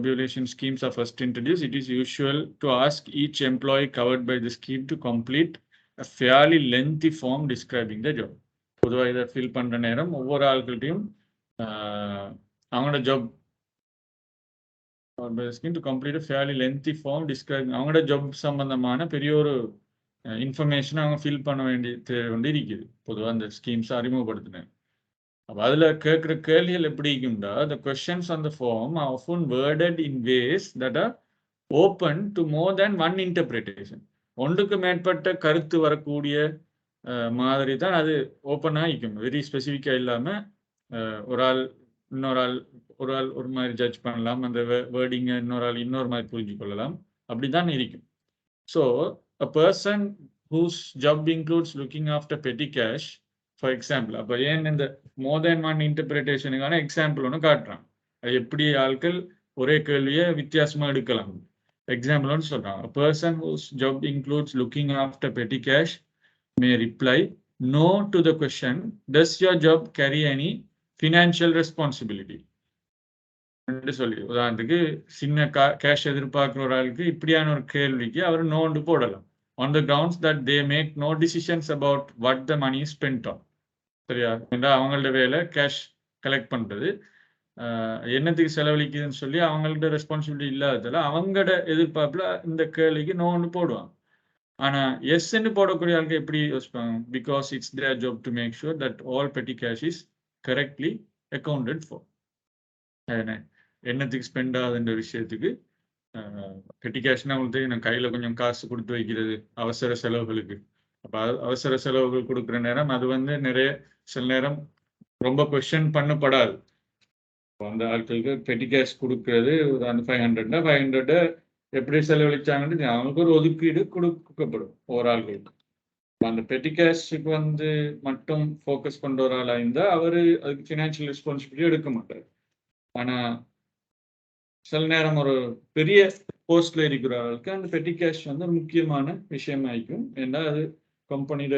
Speaker 1: evaluation schemes are first introduced, it is usual to ask each employee covered by the scheme to complete a fairly lengthy form describing the job. பொதுவாக இதை fill பண்ற நேரம் ஒவ்வொரு ஆட்கள்கிட்டையும் அவங்களோட job to complete a fairly lengthy form describing அவங்களோட job சம்பந்தமான பெரிய ஒரு இன்ஃபர்மேஷன் அவங்க ஃபில் பண்ண வேண்டியது வந்து இருக்குது. பொதுவாக அந்த ஸ்கீம்ஸ் அறிமுகப்படுத்தினேன். அப்போ அதில் கேட்குற கேள்விகள் எப்படி இருக்கும்டா, the questions on the form are often worded in ways that are open to more than one interpretation. ஒன்றுக்கு மேற்பட்ட கருத்து வரக்கூடிய மாதிரி தான் அது ஓப்பனாக இருக்கும். வெரி ஸ்பெசிஃபிக்காக இல்லாமல் ஒரு ஆள் ஒரு மாதிரி ஜட்ஜ் பண்ணலாம், அந்த வேர்டிங்கை இன்னொரு மாதிரி புரிஞ்சு கொள்ளலாம், அப்படிதான் இருக்கும். So a person whose job includes looking after petty cash, for example, அப்போ ஏன் இந்த more than one interpretationக்கான எக்ஸாம்பிள் ஒன்று காட்டுறான். அது எப்படி ஆட்கள் ஒரே கேள்வியை வித்தியாசமாக எடுக்கலாம். எக்ஸாம்பிள் ஒன்று சொல்றான். A person whose job includes looking after petty cash may reply no to the question, does your job carry any financial responsibility? சொல்லி உதாரணத்துக்கு சின்ன கேஷ் எதிர்பார்க்குற ஒரு ஆளுக்கு இப்படியான ஒரு கேள்விக்கு அவர் நோண்டு போடலாம். On the grounds that they make no decisions about what the money is spent on. சரியா? அவங்களோட வேலை கேஷ் கலெக்ட் பண்றது, என்னத்துக்கு செலவழிக்குதுன்னு சொல்லி அவங்கள்ட்ட ரெஸ்பான்சிபிலிட்டி இல்லாததால அவங்களோட எதிர்பார்ப்புல இந்த கேள்விக்கு நோண்டு போடுவாங்க. ஆனா எஸ்ன்னு போடக்கூடிய ஆளுக்கு எப்படி யோசிப்பாங்க? Because it's their job to make sure that all petty cash is correctly accounted for. என்னத்துக்கு ஸ்பெண்ட் ஆகுதுன்ற விஷயத்துக்கு பெட்டி கேஷ்னா உங்களுக்கு நான் கையில் கொஞ்சம் காசு கொடுத்து வைக்கிறது அவசர செலவுகளுக்கு. அப்போ அவசர செலவுகள் கொடுக்குற நேரம் அது வந்து நிறைய சில நேரம் ரொம்ப கொஸ்டின் பண்ணப்படாது. அந்த ஆட்களுக்கு பெட்டி கேஷ் கொடுக்கறது அந்த 500 எப்படி செலவழிச்சாங்கன்னு அவங்களுக்கு ஒரு ஒதுக்கீடு கொடுக்கப்படும் ஒவ்வொரு ஆள்களுக்கு. அந்த பெட்டி கேஷுக்கு வந்து மட்டும் ஃபோக்கஸ் பண்ணுற ஒரு ஆளாக இருந்தால் அவர் அதுக்கு ஃபினான்ஷியல் ரெஸ்பான்சிபிலிட்டி எடுக்க மாட்டார். ஆனால் சில நேரம் ஒரு பெரிய போஸ்ட்ல இருக்கிற ஆளுக்கு அந்த பெட்டி கேஷ் வந்து ஒரு முக்கியமான விஷயமாയിരിக்கும். ஏன்னா அது கம்பெனியோட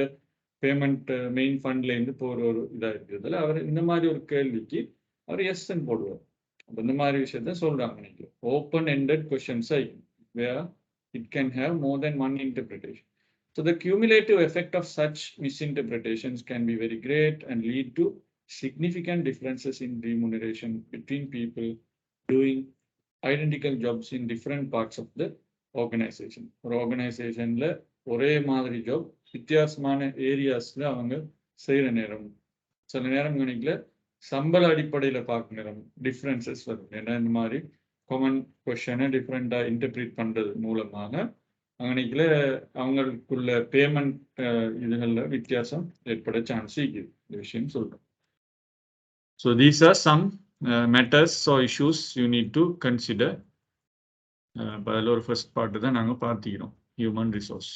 Speaker 1: பேமெண்ட் மெயின் ஃபண்ட்ல இருந்து போற ஒரு இதாக இருக்கிறதுல அவர் இந்த மாதிரி ஒரு கேள்விக்கு அவர் எஸ்ன்னு போடுவார். அப்போ இந்த மாதிரி விஷயத்த சொல்றாங்க. நினைக்கிறேன் ஓப்பன் எண்டட் கொஸ்டின்ஸ் ஆகிக்கும், where it can have more than one interpretation. So the cumulative effect of such misinterpretations can be very great and lead to significant differences in remuneration between people doing identical jobs in different parts of the organization. ஒரு ஆர்கனைசேஷன்ல ஒரே மாதிரி job வித்தியாசமான ஏரியாஸ்ல அவங்க செய்யற நேரம் சில நேரம் கணக்குல சம்பள அடிப்படையில் பார்க்க நேரம் டிஃப்ரென்சஸ் வரும். ஏன்னா இந்த மாதிரி காமன் கொஸ்டினை டிஃப்ரெண்டா இன்டர்பிரேட் பண்றது மூலமாக அங்கனைக்குல அவங்களுக்குள்ள பேமெண்ட் இதுகள்ல வித்தியாசம் ஏற்பட சான்ஸ் இருக்குது. இந்த விஷயம் சொல்றோம். So these are some matters or issues you need to consider. அதில் ஒரு ஃபர்ஸ்ட் பார்ட்டு தான் நாங்கள் பார்த்துக்கிறோம், ஹியூமன் ரிசோர்ஸ்.